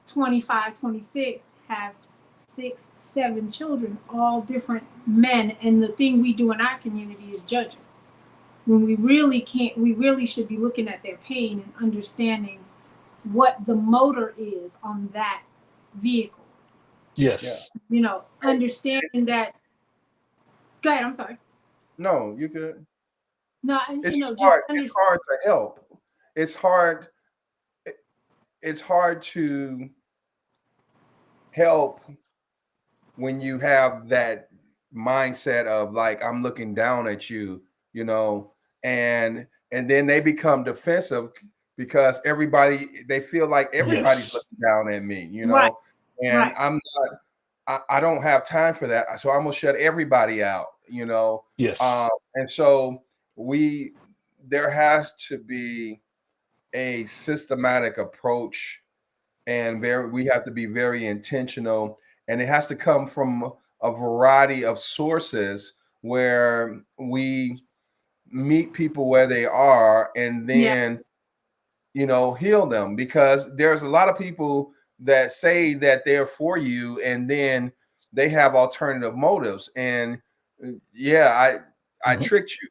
25, 26, have 6, 7 children, all different men. And the thing we do in our community is judging. When we really can't, we really should be looking at their pain and understanding what the motor is on that vehicle. Yeah. Yes. Understanding that. Go ahead. I'm sorry. No, you could. No, It's just just hard. It's hard to help. It's hard. It's hard to help when you have that mindset of like, I'm looking down at you, you know, and then they become defensive because they feel like everybody's Yes. looking down at me, right, and right. I don't have time for that. So I'm gonna shut everybody out, Yes. and so we there has to be a systematic approach, and we have to be very intentional, and it has to come from a variety of sources where we meet people where they are, and Yeah. then heal them, because there's a lot of people that say that they're for you, and then they have alternative motives. And yeah, I Hmm. tricked you,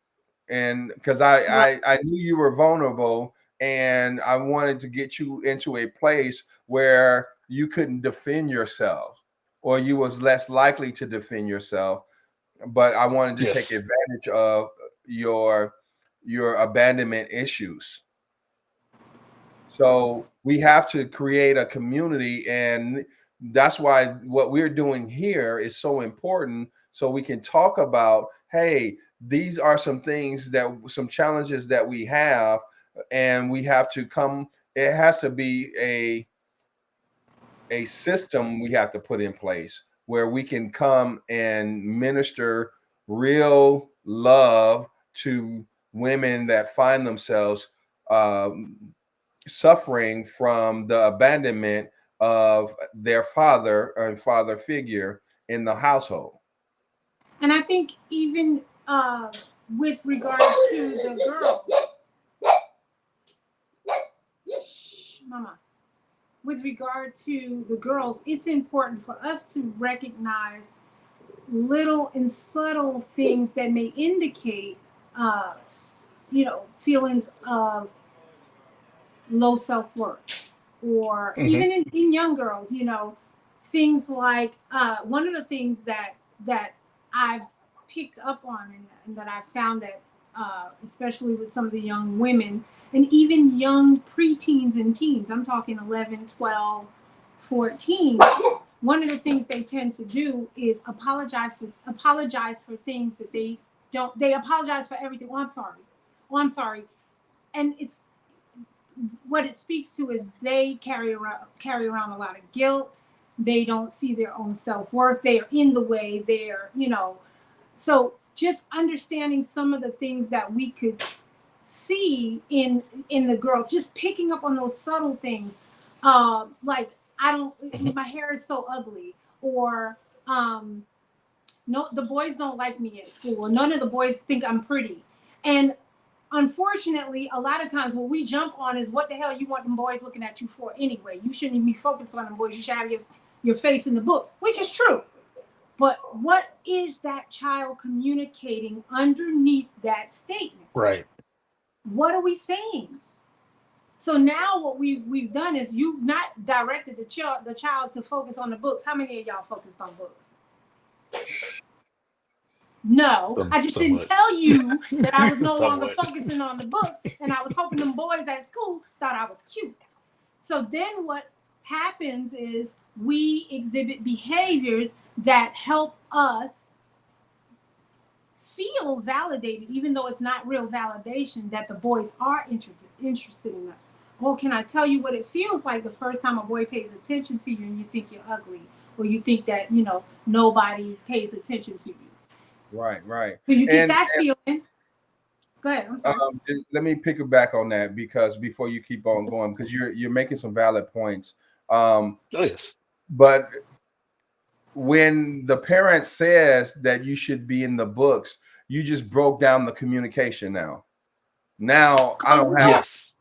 and because Right. I knew you were vulnerable, and I wanted to get you into a place where you couldn't defend yourself, or you was less likely to defend yourself. But I wanted to take Yes. advantage of your abandonment issues. So we have to create a community, and that's why what we're doing here is so important. So we can talk about, hey, these are some challenges that we have, and we have to come. It has to be a system we have to put in place where we can come and minister real love to women that find themselves um, suffering from the abandonment of their father and father figure in the household. And I think even with regard to the girls, shh, mama, with regard to the girls, it's important for us to recognize little and subtle things that may indicate, feelings of low self-worth, or Hmm. even in young girls, things like one of the things that I've picked up on, and that I've found that especially with some of the young women and even young preteens and teens, I'm talking 11, 12, 14, one of the things they tend to do is apologize for things that they apologize for everything. Oh, I'm sorry. And it's what it speaks to is they carry around a lot of guilt. They don't see their own self-worth. They are in the way. So just understanding some of the things that we could see in the girls, just picking up on those subtle things, like, I don't Hmm. my hair is so ugly, or um no, the boys don't like me at school, or none of the boys think I'm pretty. And unfortunately, a lot of times what we jump on is, what the hell you want them boys looking at you for anyway? You shouldn't even be focused on them boys. You should have your face in the books, which is true. But what is that child communicating underneath that statement? Right. What are we saying? So now what we've done is, you've not directed the child to focus on the books. How many of y'all focused on books? No, I just didn't Somewhat. tell you that I was no longer Somewhat. focusing on the books, and I was hoping them boys at school thought I was cute. So then what happens is, we exhibit behaviors that help us feel validated, even though it's not real validation that the boys are interested in us. Well, can I tell you what it feels like the first time a boy pays attention to you and you think you're ugly, or you think that nobody pays attention to you? Right, right. So you get And that feeling. Go ahead. I'm sorry. let me pick it back on that, because before you keep on going, because you're making some valid points. Um, Oh yes. but when the parent says that you should be in the books, you just broke down the communication. Now I Oh don't have no. Yes.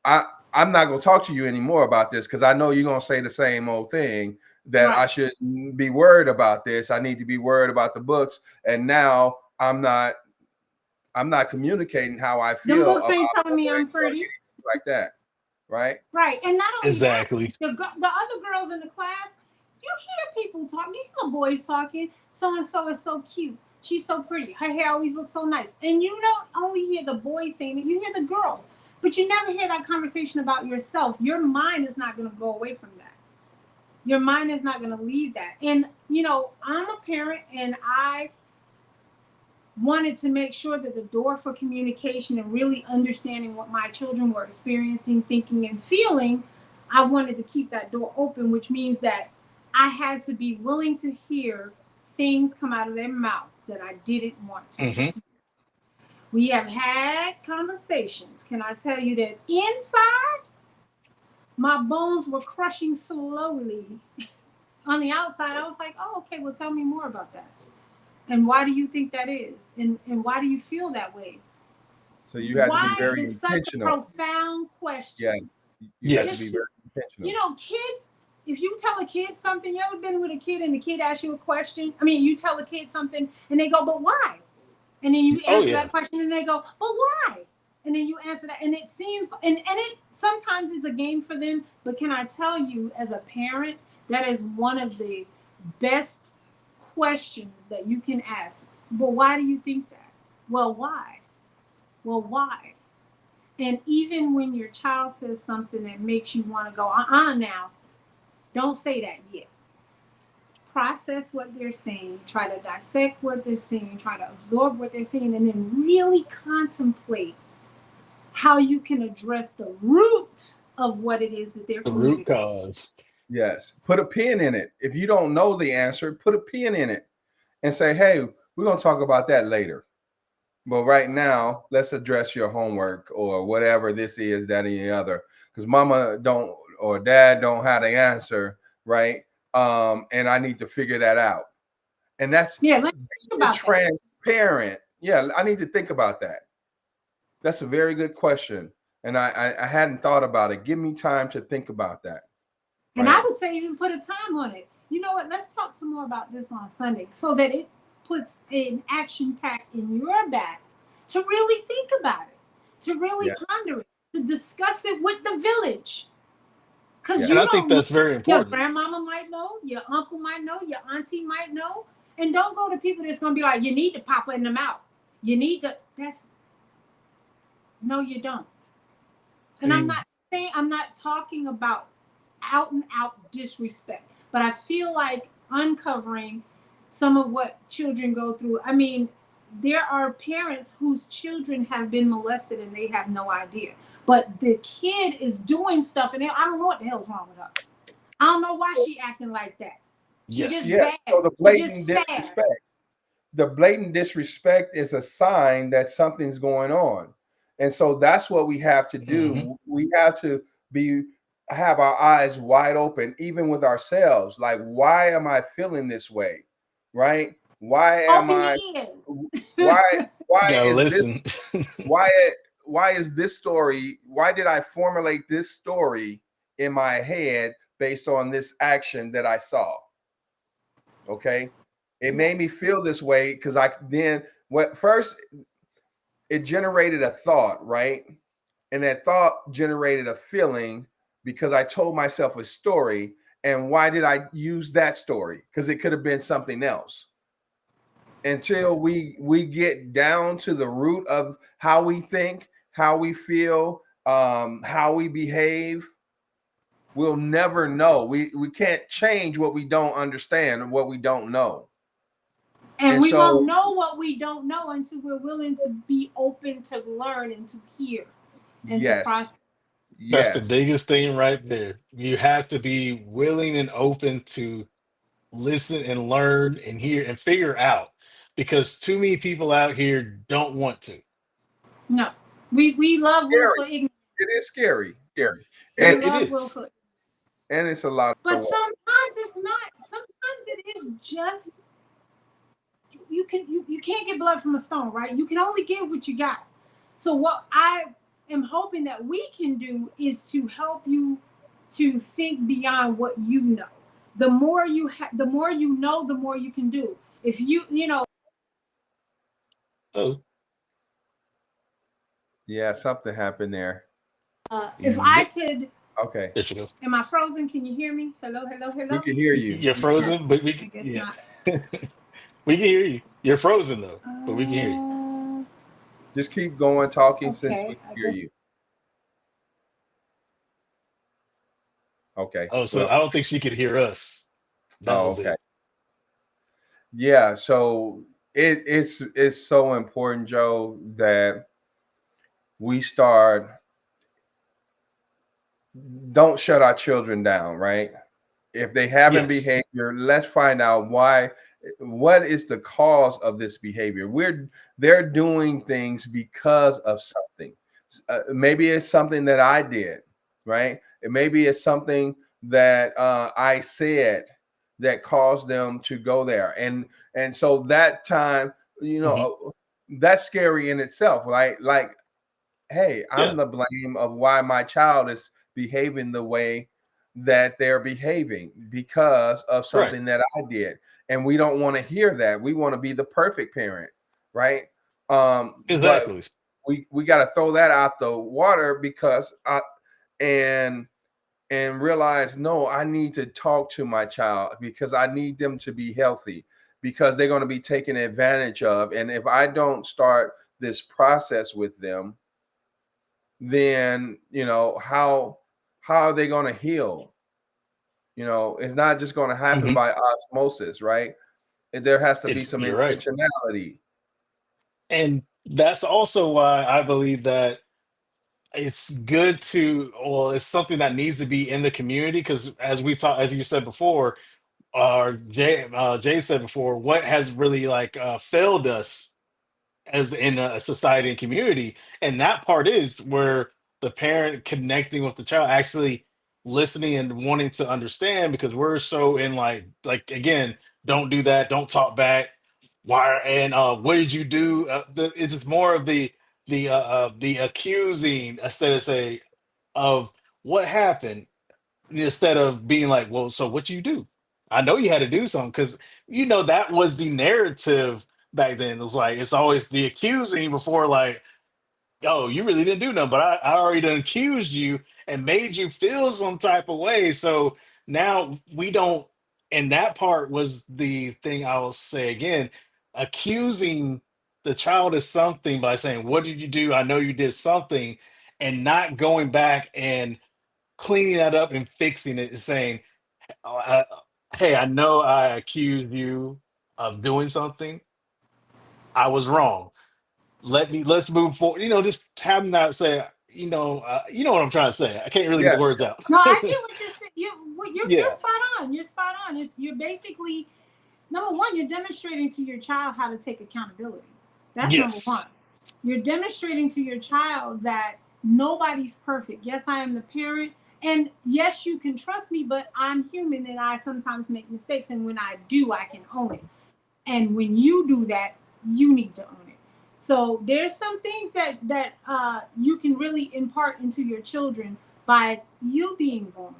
I I'm not gonna talk to you anymore about this, because I know you're gonna say the same old thing, that I Right. shouldn't be worried about this. I need to be worried about the books. And now I'm not communicating how I Them feel books about ain't telling the me way I'm you are pretty. getting like that. Right? Right. And not only that, Exactly. the other girls in the class, you hear people talking, you hear the boys talking, so and so is so cute. She's so pretty. Her hair always looks so nice. And you don't only hear the boys saying it, you hear the girls. But you never hear that conversation about yourself. Your mind is not going to go away from that. Your mind is not going to leave that. And, I'm a parent, and I wanted to make sure that the door for communication and really understanding what my children were experiencing, thinking, and feeling, I wanted to keep that door open, which means that I had to be willing to hear things come out of their mouth that I didn't want to Hmm. hear. We have had conversations. Can I tell you that inside, my bones were crushing slowly. On the outside, I was like, oh, okay, well, tell me more about that. And why do you think that is? And why do you feel that way? So you had to be Why very is such a intentional. profound question? Yes. You had to Just be Yes. very intentional. kids, if you tell a kid something, you ever been with a kid and the kid asks you a question? I mean, you tell a kid something and they go, but why? And then you Oh answer yeah. that question and they go, but why? And then you answer that, and it seems, and it sometimes is a game for them. But can I tell you, as a parent, that is one of the best questions that you can ask. But why do you think that? Well, why? Well, why? And even when your child says something that makes you want to go, now, don't say that yet. Process what they're saying, try to dissect what they're saying, try to absorb what they're saying, and then really contemplate how you can address the root of what it is that they're The root communicating. cause. Yes. Put a pin in it. If you don't know the answer, put a pin in it and say, hey, we're going to talk about that later. But right now, let's address your homework or whatever this is, that, and the other. Because mama don't or dad don't have the answer, right? And I need to figure that out. And that's Yeah, let's think being about that. transparent. Yeah, I need to think about that. That's a very good question. And I hadn't thought about it. Give me time to think about that. And I Right? would say even put a time on it. You know what? Let's talk some more about this on Sunday so that it puts an action pack in your back to really think about it, to really Yeah. ponder it, to discuss it with the village. Because Yeah. And you I think don't know. that's very Your important. grandmama might know, your uncle might know, your auntie might know. And don't go to people that's going to be like, you need to pop in the mouth. You need to, that's, no, you don't. And See, I'm not talking about out and out disrespect, but I feel like uncovering some of what children go through. I mean, there are parents whose children have been molested and they have no idea. But the kid is doing stuff and I don't know what the hell's wrong with her. I don't know why she acting like that. She just Yeah. yes. bad. So the She just blatant fast. disrespect. The blatant disrespect is a sign that something's going on. And so that's what we have to Hmm. do. We have to be have our eyes wide open, even with ourselves. Like, why am I feeling this way? Right? Why am Open I your ears. why why Gotta is this listen. why why is this story, why did I formulate this story in my head based on this action that I saw? Okay. It Yeah. made me feel this way because I then what first it generated a thought, right? And that thought generated a feeling because I told myself a story. And why did I use that story? Because it could have been something else. Until we get down to the root of how we think, how we feel, how we behave, we'll never know. We can't change what we don't understand and what we don't know. And And we won't so know what we don't know until we're willing to be open to learn and to hear and to yes, process. That's the yes, biggest thing right there. You have to be willing and open to listen and learn and hear and figure out because too many people out here don't want to. No. We love scary. willful ignorance. It is scary, We and It love is. willful. it's a lot But of work. sometimes it's not. Sometimes it is just you can't get blood from a stone, right? You can only give what you got. So what I am hoping that we can do is to help you to think beyond what you know. The more you know, the more you can do. If you know, Oh, Yeah, something happened there. if I Yep. could, Okay, there you go. am I frozen? Can you hear me? Hello, hello, we hello. can hear you. You're frozen, but I guess yeah, not. we can hear you. You're frozen though, but we can hear you. Uh, Just keep going talking since we okay, can I hear guess. you. Okay. Oh, so Well, I don't think she could hear us. That oh, was okay. it. Yeah. So it's so important, Joe, that we start. Don't shut our children down, right? If they haven't Yes. behavior, let's find out why. What is the cause of this behavior? They're doing things because of something. Maybe it's something that I did, right? And maybe it's something that I said that caused them to go there, and so that time, Hmm. that's scary in itself, right? Like, hey, I'm Yeah. the blame of why my child is behaving the way that they're behaving because of Right. something that I did. And we don't want to hear that. We want to be the perfect parent, right? But Exactly. we got to throw that out the water because and and realize, no, I need to talk to my child because I need them to be healthy because they're going to be taken advantage of. And if I don't start this process with them, then how are they going to heal? It's not just going to happen Hmm. by osmosis, right? There has to be some You're right. intentionality. And that's also why I believe that it's good to, well, it's something that needs to be in the community because as you said before, Jay said before, what has really like failed us as in a society and community. And that part is where the parent connecting with the child, actually listening and wanting to understand, because we're so in like again, don't do that, don't talk back. Why and what did you do? It's just more of the accusing instead of say of what happened, instead of being like, well, so what you do? I know you had to do something, because that was the narrative back then. It was like it's always the accusing before like, oh, you really didn't do nothing, but I already done accused you and made you feel some type of way. So now we don't, and that part was the thing I'll say again, accusing the child of something by saying, what did you do? I know you did something, and not going back and cleaning that up and fixing it and saying, oh, hey, I know I accused you of doing something. I was wrong. Let's move forward. Just have them not say, you know what I'm trying to say. I can't really get the Yes. words out. No, I get what you're saying. You're Yeah. spot on. You're spot on. You're basically, number one, you're demonstrating to your child how to take accountability. That's number one. Yes. You're demonstrating to your child that nobody's perfect. Yes, I am the parent. And yes, you can trust me, but I'm human and I sometimes make mistakes. And when I do, I can own it. And when you do that, you need to own it. So there's some things that you can really impart into your children by you being vulnerable.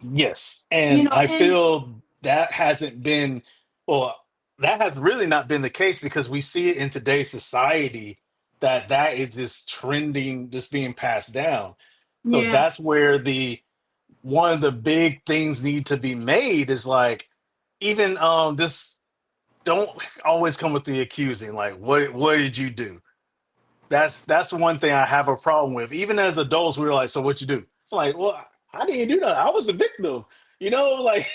Yes. And I And feel that hasn't been, well, that has really not been the case, because we see it in today's society that is just trending, just being passed down. So yeah, that's where the one of the big things need to be made is like, even this, don't always come with the accusing, like what did you do? That's one thing I have a problem with. Even as adults, we were like, so what you do? Like, well, I didn't do nothing. I was the victim. Like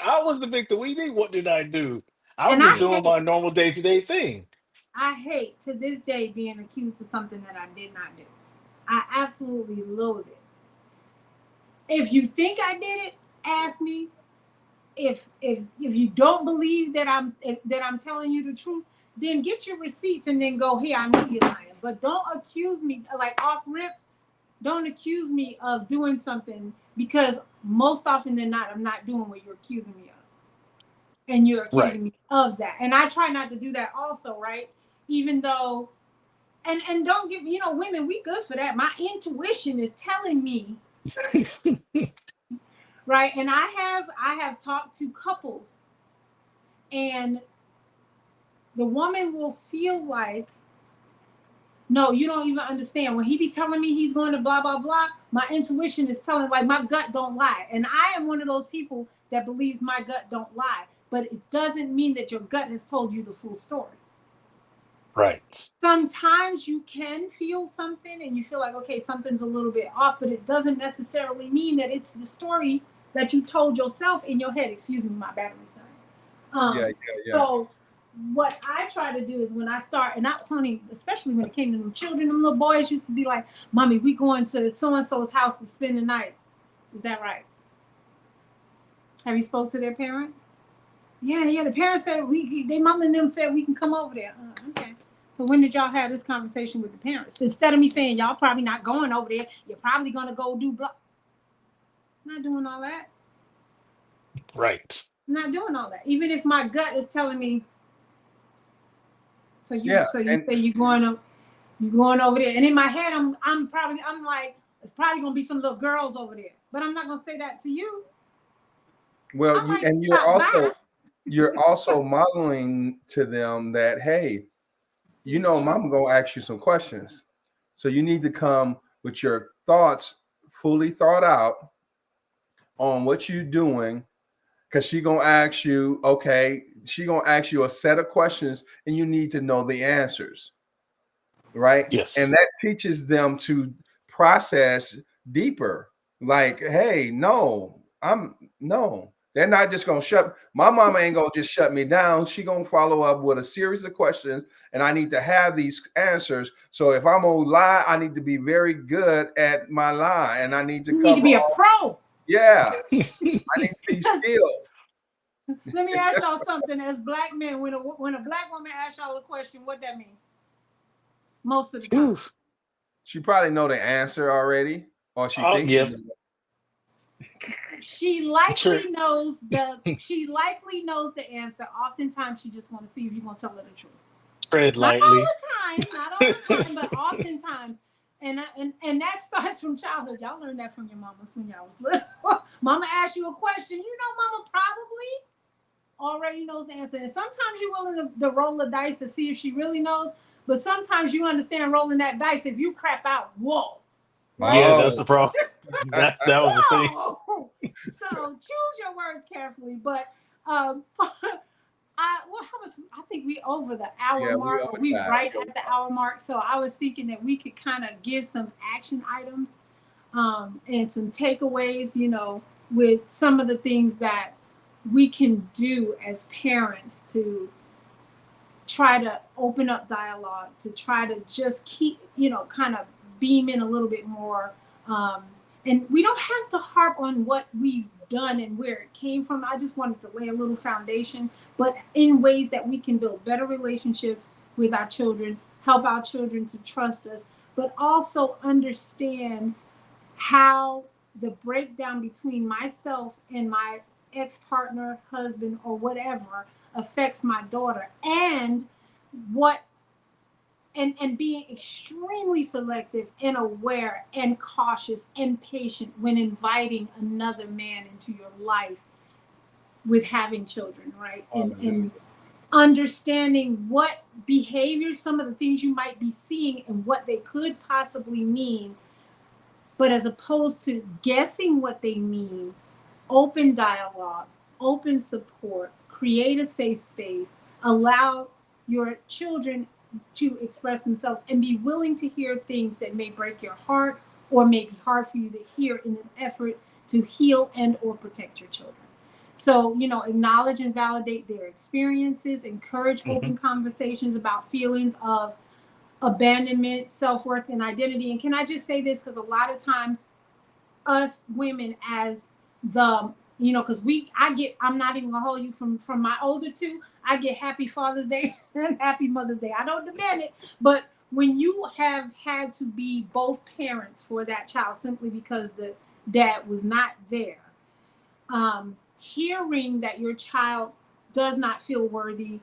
I was the victim. What do you mean, what did I do? I was and just doing my normal day-to-day thing. I hate to this day being accused of something that I did not do. I absolutely loathe it. If you think I did it, ask me. If you don't believe that I'm telling you the truth, then get your receipts and then go, here, I know you're lying. But don't accuse me like off rip. Don't accuse me of doing something, because most often than not, I'm not doing what you're accusing me of. And you're Right. accusing me of that. And I try not to do that also, right? Even though, and don't give, women, we good for that. My intuition is telling me, right? And I have talked to couples, and the woman will feel like, no, you don't even understand. When he be telling me he's going to blah, blah, blah, my intuition is telling, like, my gut don't lie. And I am one of those people that believes my gut don't lie. But it doesn't mean that your gut has told you the full story. Right. Sometimes you can feel something and you feel like, okay, something's a little bit off, but it doesn't necessarily mean that it's the story that you told yourself in your head. Excuse me, my battery's dying. Yeah. So what I try to do is when I start, and not honey, especially when it came to them children, them little boys used to be like, Mommy, we going to so-and-so's house to spend the night. Is that right? Have you spoke to their parents? Yeah, the parents said they mom and them said we can come over there. Okay. So when did y'all have this conversation with the parents? Instead of me saying y'all probably not going over there, you're probably gonna go do blah. I'm not doing all that. Right. I'm not doing all that. Even if my gut is telling me, so you Yeah. say you're going over there, and in my head I'm like, it's probably gonna be some little girls over there, but I'm not gonna say that to you. Well, Like, you're also modeling to them that, hey, Mama gonna ask you some questions, so you need to come with your thoughts fully thought out on what you're doing, because she gonna ask you, she gonna ask you a set of questions, and you need to know the answers, right? And Yes. that teaches them to process deeper. Like, hey, no, they're not just gonna my mama ain't gonna just shut me down. She gonna follow up with a series of questions, and I need to have these answers. So if I'm gonna lie, I need to be very good at my lie, and I need to you need to cover be a all. pro. Yeah, I need to be skilled. Let me ask y'all something. As black men, when a black woman asks y'all a question, what that mean? Most of the time, Oof. She probably know the answer already, or she Oh, thinks she yeah. knows. she True. likely knows the answer. Oftentimes, she just want to see if you're gonna tell her the truth. Tread Not all lightly. the time, not all the time, but oftentimes. And that starts from childhood. Y'all learned that from your mamas when y'all was little. Mama asks you a question, mama probably already knows the answer. And sometimes you're willing to roll the dice to see if she really knows, but sometimes you understand rolling that dice. If you crap out, whoa, Yeah, right? that's Oh, the problem. That was the thing. Whoa! So choose your words carefully. But how much? I think we over the hour yeah, we mark, or over we time. right at the hour mark. So I was thinking that we could kind of give some action items, and some takeaways. With some of the things that we can do as parents to try to open up dialogue, to try to just keep, kind of beam in a little bit more. Um, and we don't have to harp on what we've done and where it came from. I just wanted to lay a little foundation, but in ways that we can build better relationships with our children, help our children to trust us, but also understand how the breakdown between myself and my ex-partner, husband, or whatever affects my daughter, and what and being extremely selective and aware and cautious and patient when inviting another man into your life with having children, right? And Hallelujah. understanding what behaviors, some of the things you might be seeing and what they could possibly mean, but as opposed to guessing what they mean, open dialogue, open support, create a safe space, allow your children to express themselves, and be willing to hear things that may break your heart or may be hard for you to hear in an effort to heal and or protect your children. So, acknowledge and validate their experiences, encourage Hmm. open conversations about feelings of abandonment, self-worth, and identity. And can I just say this? Because a lot of times us women, as the because I'm not even gonna hold you from my older two, I get happy Father's Day and happy Mother's Day. I don't demand it, but when you have had to be both parents for that child simply because the dad was not there, hearing that your child does not feel worthy,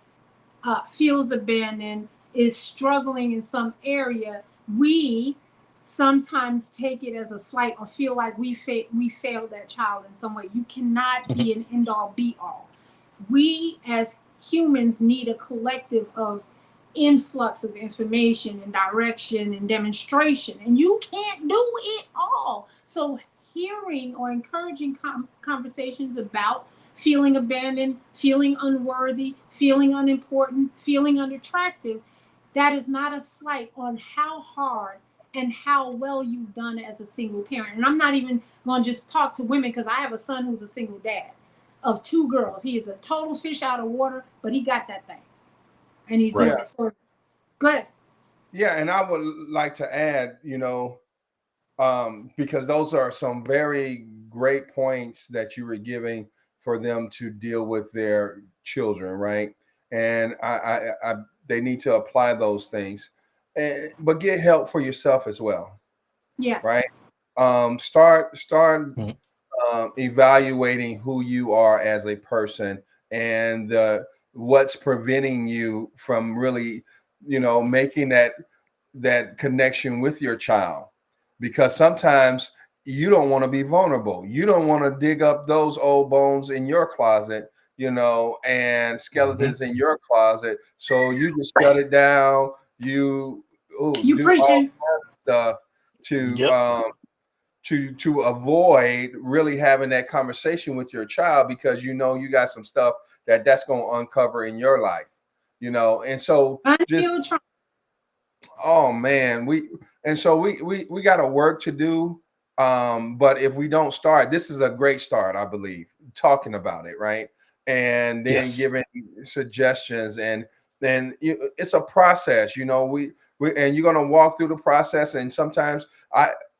feels abandoned, is struggling in some area, we sometimes take it as a slight or feel like we failed that child in some way. You cannot Hmm. be an end all be all. We as humans need a collective of influx of information and direction and demonstration, and you can't do it all. So hearing or encouraging conversations about feeling abandoned, feeling unworthy, feeling unimportant, feeling unattractive, that is not a slight on how hard and how well you've done as a single parent. And I'm not even going to just talk to women, because I have a son who's a single dad of two girls. He is a total fish out of water, but he got that thing and he's Right. doing Yeah, it. So good. yeah, and I would like to add, because those are some very great points that you were giving for them to deal with their children, right? And they need to apply those things, but get help for yourself as well, Yeah. right? Start Mhm. evaluating who you are as a person, and what's preventing you from really, making that connection with your child, because sometimes you don't want to be vulnerable. You don't want to dig up those old bones in your closet, and Mhm. skeletons in your closet. So you just shut it down. You You do all preaching. stuff to Yep. avoid really having that conversation with your child, because you got some stuff that's going to uncover in your life, and so just, Unhealed trauma. oh man, we got a work to do. But if we don't start, this is a great start, I believe, talking about it, right? And then Yes. giving suggestions, and then it's a process, and you're going to walk through the process. And sometimes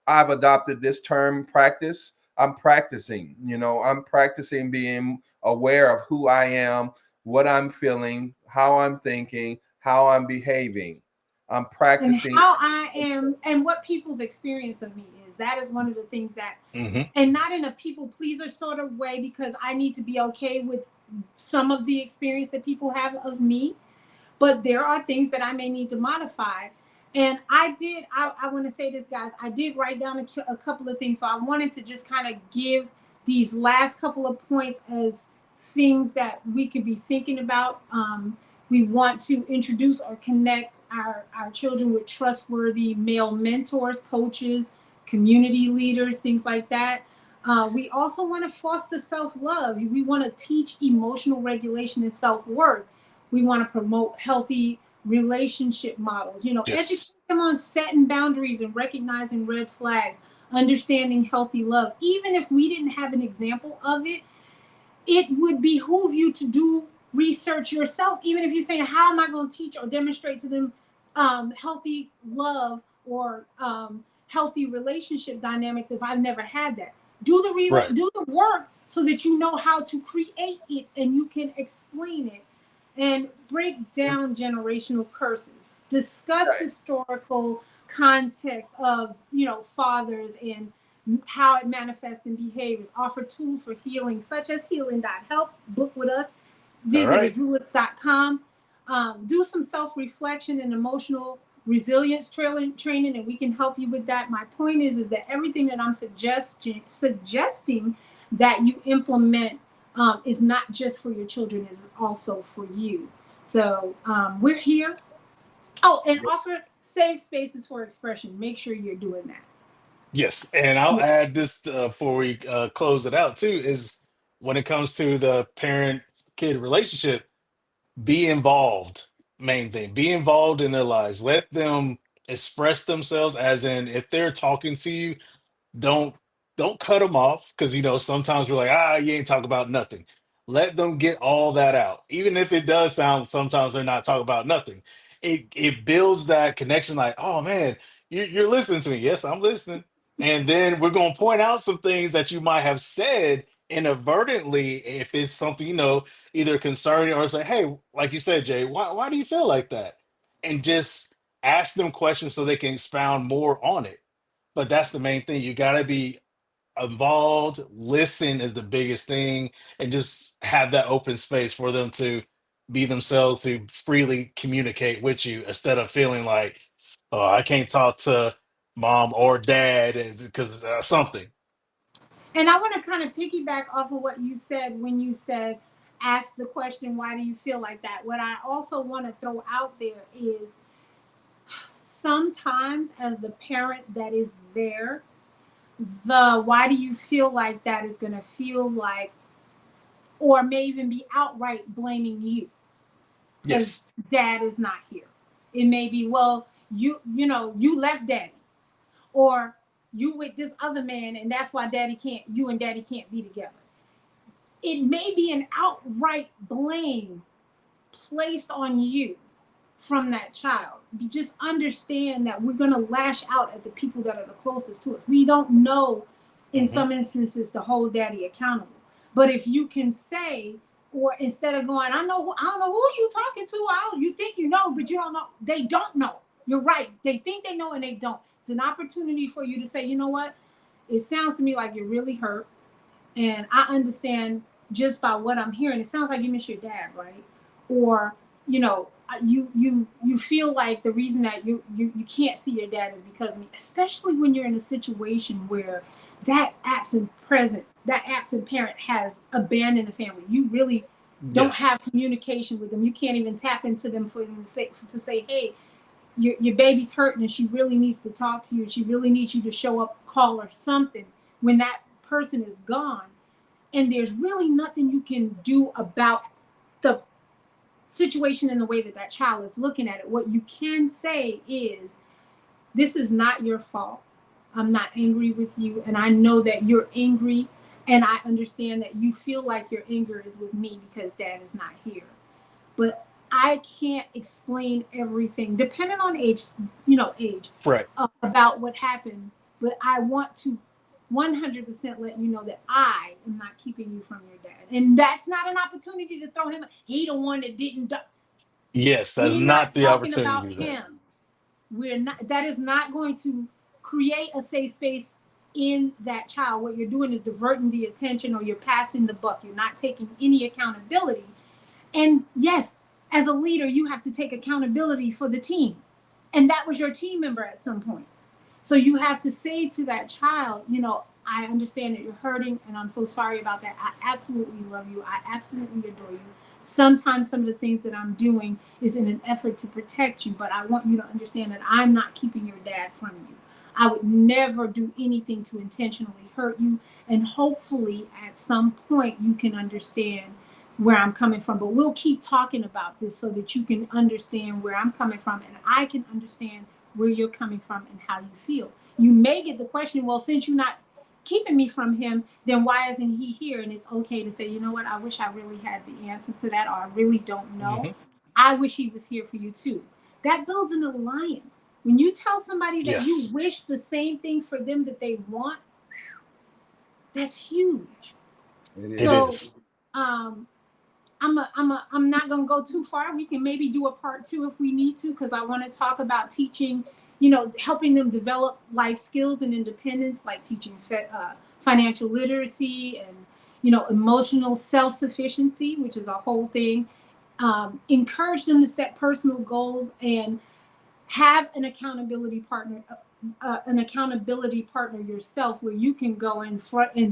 I've adopted this term, practice. I'm practicing, I'm practicing being aware of who I am, what I'm feeling, how I'm thinking, how I'm behaving. I'm And practicing. how I am and what people's experience of me is. That is one of the things that, Hmm. and not in a people pleaser sort of way, because I need to be okay with some of the experience that people have of me, but there are things that I may need to modify. And I want to say this, guys, I did write down a couple of things. So I wanted to just kind of give these last couple of points as things that we could be thinking about. We want to introduce or connect our children with trustworthy male mentors, coaches, community leaders, things like that. We also want to foster self-love. We want to teach emotional regulation and self-worth. We want to promote healthy relationship models, educate Yes. them on setting boundaries and recognizing red flags, understanding healthy love. Even if we didn't have an example of it, it would behoove you to do research yourself. Even if you're saying, how am I going to teach or demonstrate to them healthy love or healthy relationship dynamics if I've never had that? Right. Do the work so that you know how to create it and you can explain it, and break down generational curses. Discuss Right. historical context of fathers and how it manifests in behaviors. Offer tools for healing, such as HEALn.help. Book with us. All Visit right. druids.com. Do some self-reflection and emotional resilience training, and we can help you with that. My point is that everything that I'm suggesting that you implement is not just for your children, is also for you. So we're here. Oh, and offer safe spaces for expression. Make sure you're doing that. Yes, and I'll Yeah. add this before we close it out too. Is when it comes to the parent-kid relationship, be involved. Main thing, be involved in their lives. Let them express themselves. As in, if they're talking to you, don't don't cut them off, because sometimes we're like, you ain't talking about nothing. Let them get all that out, even if it does sound sometimes they're not talking about nothing. It builds that connection, like, oh man, you're listening to me. Yes, I'm listening. And then we're going to point out some things that you might have said inadvertently, if it's something either concerning, or say, hey, like you said, Jay, why do you feel like that? And just ask them questions so they can expound more on it. But that's the main thing. You got to be involved. Listen is the biggest thing, and just have that open space for them to be themselves, to freely communicate with you, instead of feeling like, oh, I can't talk to mom or dad because something. And I want to kind of piggyback off of what you said when you said, ask the question, why do you feel like that? What I also want to throw out there is, sometimes as the parent that is there, the why do you feel like that is going to feel like, or may even be outright blaming you because Yes. dad is not here. It may be, well, you left daddy, or you with this other man, and that's why you and daddy can't be together. It may be an outright blame placed on you from that child. You just understand that we're going to lash out at the people that are the closest to us. We don't know, in Hmm. some instances, to hold daddy accountable. But if you can say, or instead of going, I don't know who you talking to. You think you know, but you don't know. They don't know. You're right. They think they know and they don't. It's an opportunity for you to say, you know what? It sounds to me like you're really hurt, and I understand just by what I'm hearing. It sounds like you miss your dad, right? Or you feel like the reason that you can't see your dad is because of me. Especially when you're in a situation where that absent parent has abandoned the family. You really don't Yes. have communication with them. You can't even tap into them for them to say, hey, your baby's hurting and she really needs to talk to you, and she really needs you to show up, call her something when that person is gone. And there's really nothing you can do about the situation in the way that that child is looking at it. What you can say is, this is not your fault. I'm not angry with you, and I know that you're angry, and I understand that you feel like your anger is with me because dad is not here. But I can't explain everything, depending on age, about what happened. But I want to 100% let you know that I am not keeping you from your dad. And that's not an opportunity to throw him. He the one that didn't die. Yes, that's We're not not the talking opportunity to about do that. him. We're not. That is not going to create a safe space in that child. What you're doing is diverting the attention, or you're passing the buck. You're not taking any accountability. And yes, as a leader, you have to take accountability for the team. And that was your team member at some point. So you have to say to that child, you know, I understand that you're hurting and I'm so sorry about that. I absolutely love you. I absolutely adore you. Sometimes some of the things that I'm doing is in an effort to protect you, but I want you to understand that I'm not keeping your dad from you. I would never do anything to intentionally hurt you. And hopefully at some point you can understand where I'm coming from. But we'll keep talking about this so that you can understand where I'm coming from and I can understand where you're coming from and how you feel. You may get the question, well, since you're not keeping me from him, then why isn't he here? And it's okay to say, you know what, I wish I really had the answer to that, or I really don't know. Mm-hmm. I wish he was here for you too. That builds an alliance. When you tell somebody that you Yes, wish the same thing for them that they want, that's huge. It it is. So is. um, I'm not gonna go too far. We can maybe do a part two if we need to, because I want to talk about teaching, you know, helping them develop life skills and independence, like teaching financial literacy and, you know, emotional self-sufficiency, which is a whole thing. Encourage them to set personal goals and have an accountability partner yourself, where you can go and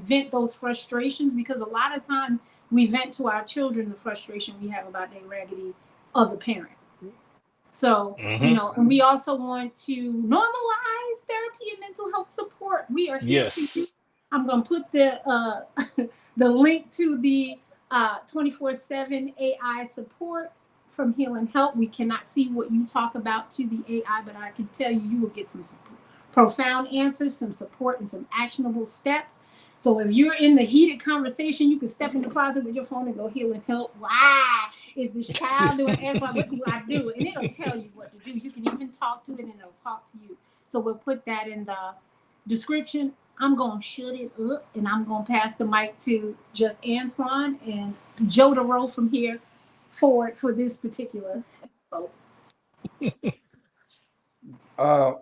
vent those frustrations, because a lot of times we vent to our children the frustration we have about their raggedy other parent. So, you Mm-hmm. know, and we also want to normalize therapy and mental health support. We are here for you. Yes. I'm going to put the the link to the 24/7 AI support from Heal and Help. We cannot see what you talk about to the AI, but I can tell you, you will get some profound answers, some support, and some actionable steps. So if you're in the heated conversation, you can step in the closet with your phone and go Heal and Help. Why is this child doing X? What do I do? And it'll tell you what to do. You can even talk to it and it'll talk to you. So we'll put that in the description. I'm going to shut it up and I'm going to pass the mic to just Antoine and Joe to roll from here forward for this particular episode. Uh,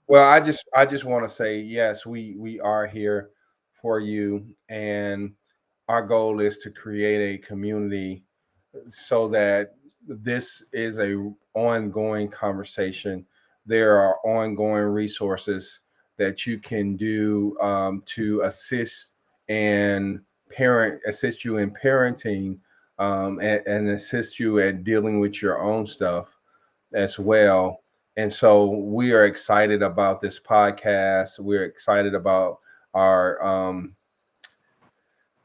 well, I just want to say yes, we are here for you, and our goal is to create a community so that this is a ongoing conversation. There are ongoing resources that you can do to assist you in parenting, and assist you at dealing with your own stuff as well. And so we are excited about this podcast. We're excited about our um,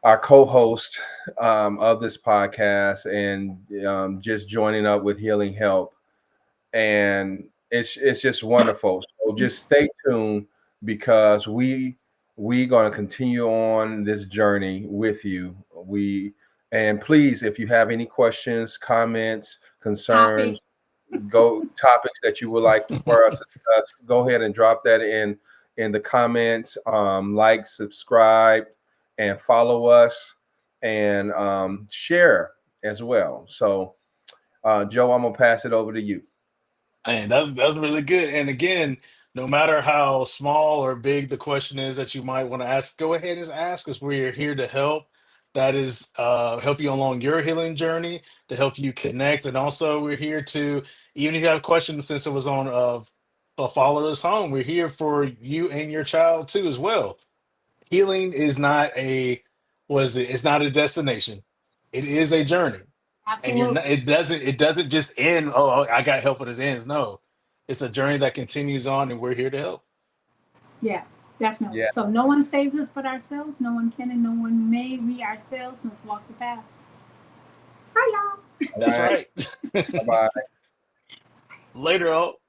our co-host of this podcast, and just joining up with Healing Help, and it's just wonderful. So just stay tuned, because we going to continue on this journey with you. We And please, if you have any questions, comments, Topic. concerns, go topics that you would like for us to discuss, go ahead and drop that in the comments. Like, subscribe, and follow us, and share as well. So, Joe, I'm gonna pass it over to you. And that's really good. And again, no matter how small or big the question is that you might want to ask, go ahead and ask us. We're here to help. That is help you along your healing journey, to help you connect. And also we're here to, even if you have questions, since it was on a Fatherless home, we're here for you and your child too as well. Healing is not a, was it, it's not a destination. It is a journey. And you're not, Absolutely. it doesn't just end, oh, I got help when it ends. No, it's a journey that continues on, and we're here to help. Yeah, definitely. Yeah. So no one saves us but ourselves. No one can and no one may. We ourselves must walk the path. Bye, y'all. All That's right. right. Bye bye. Later, all.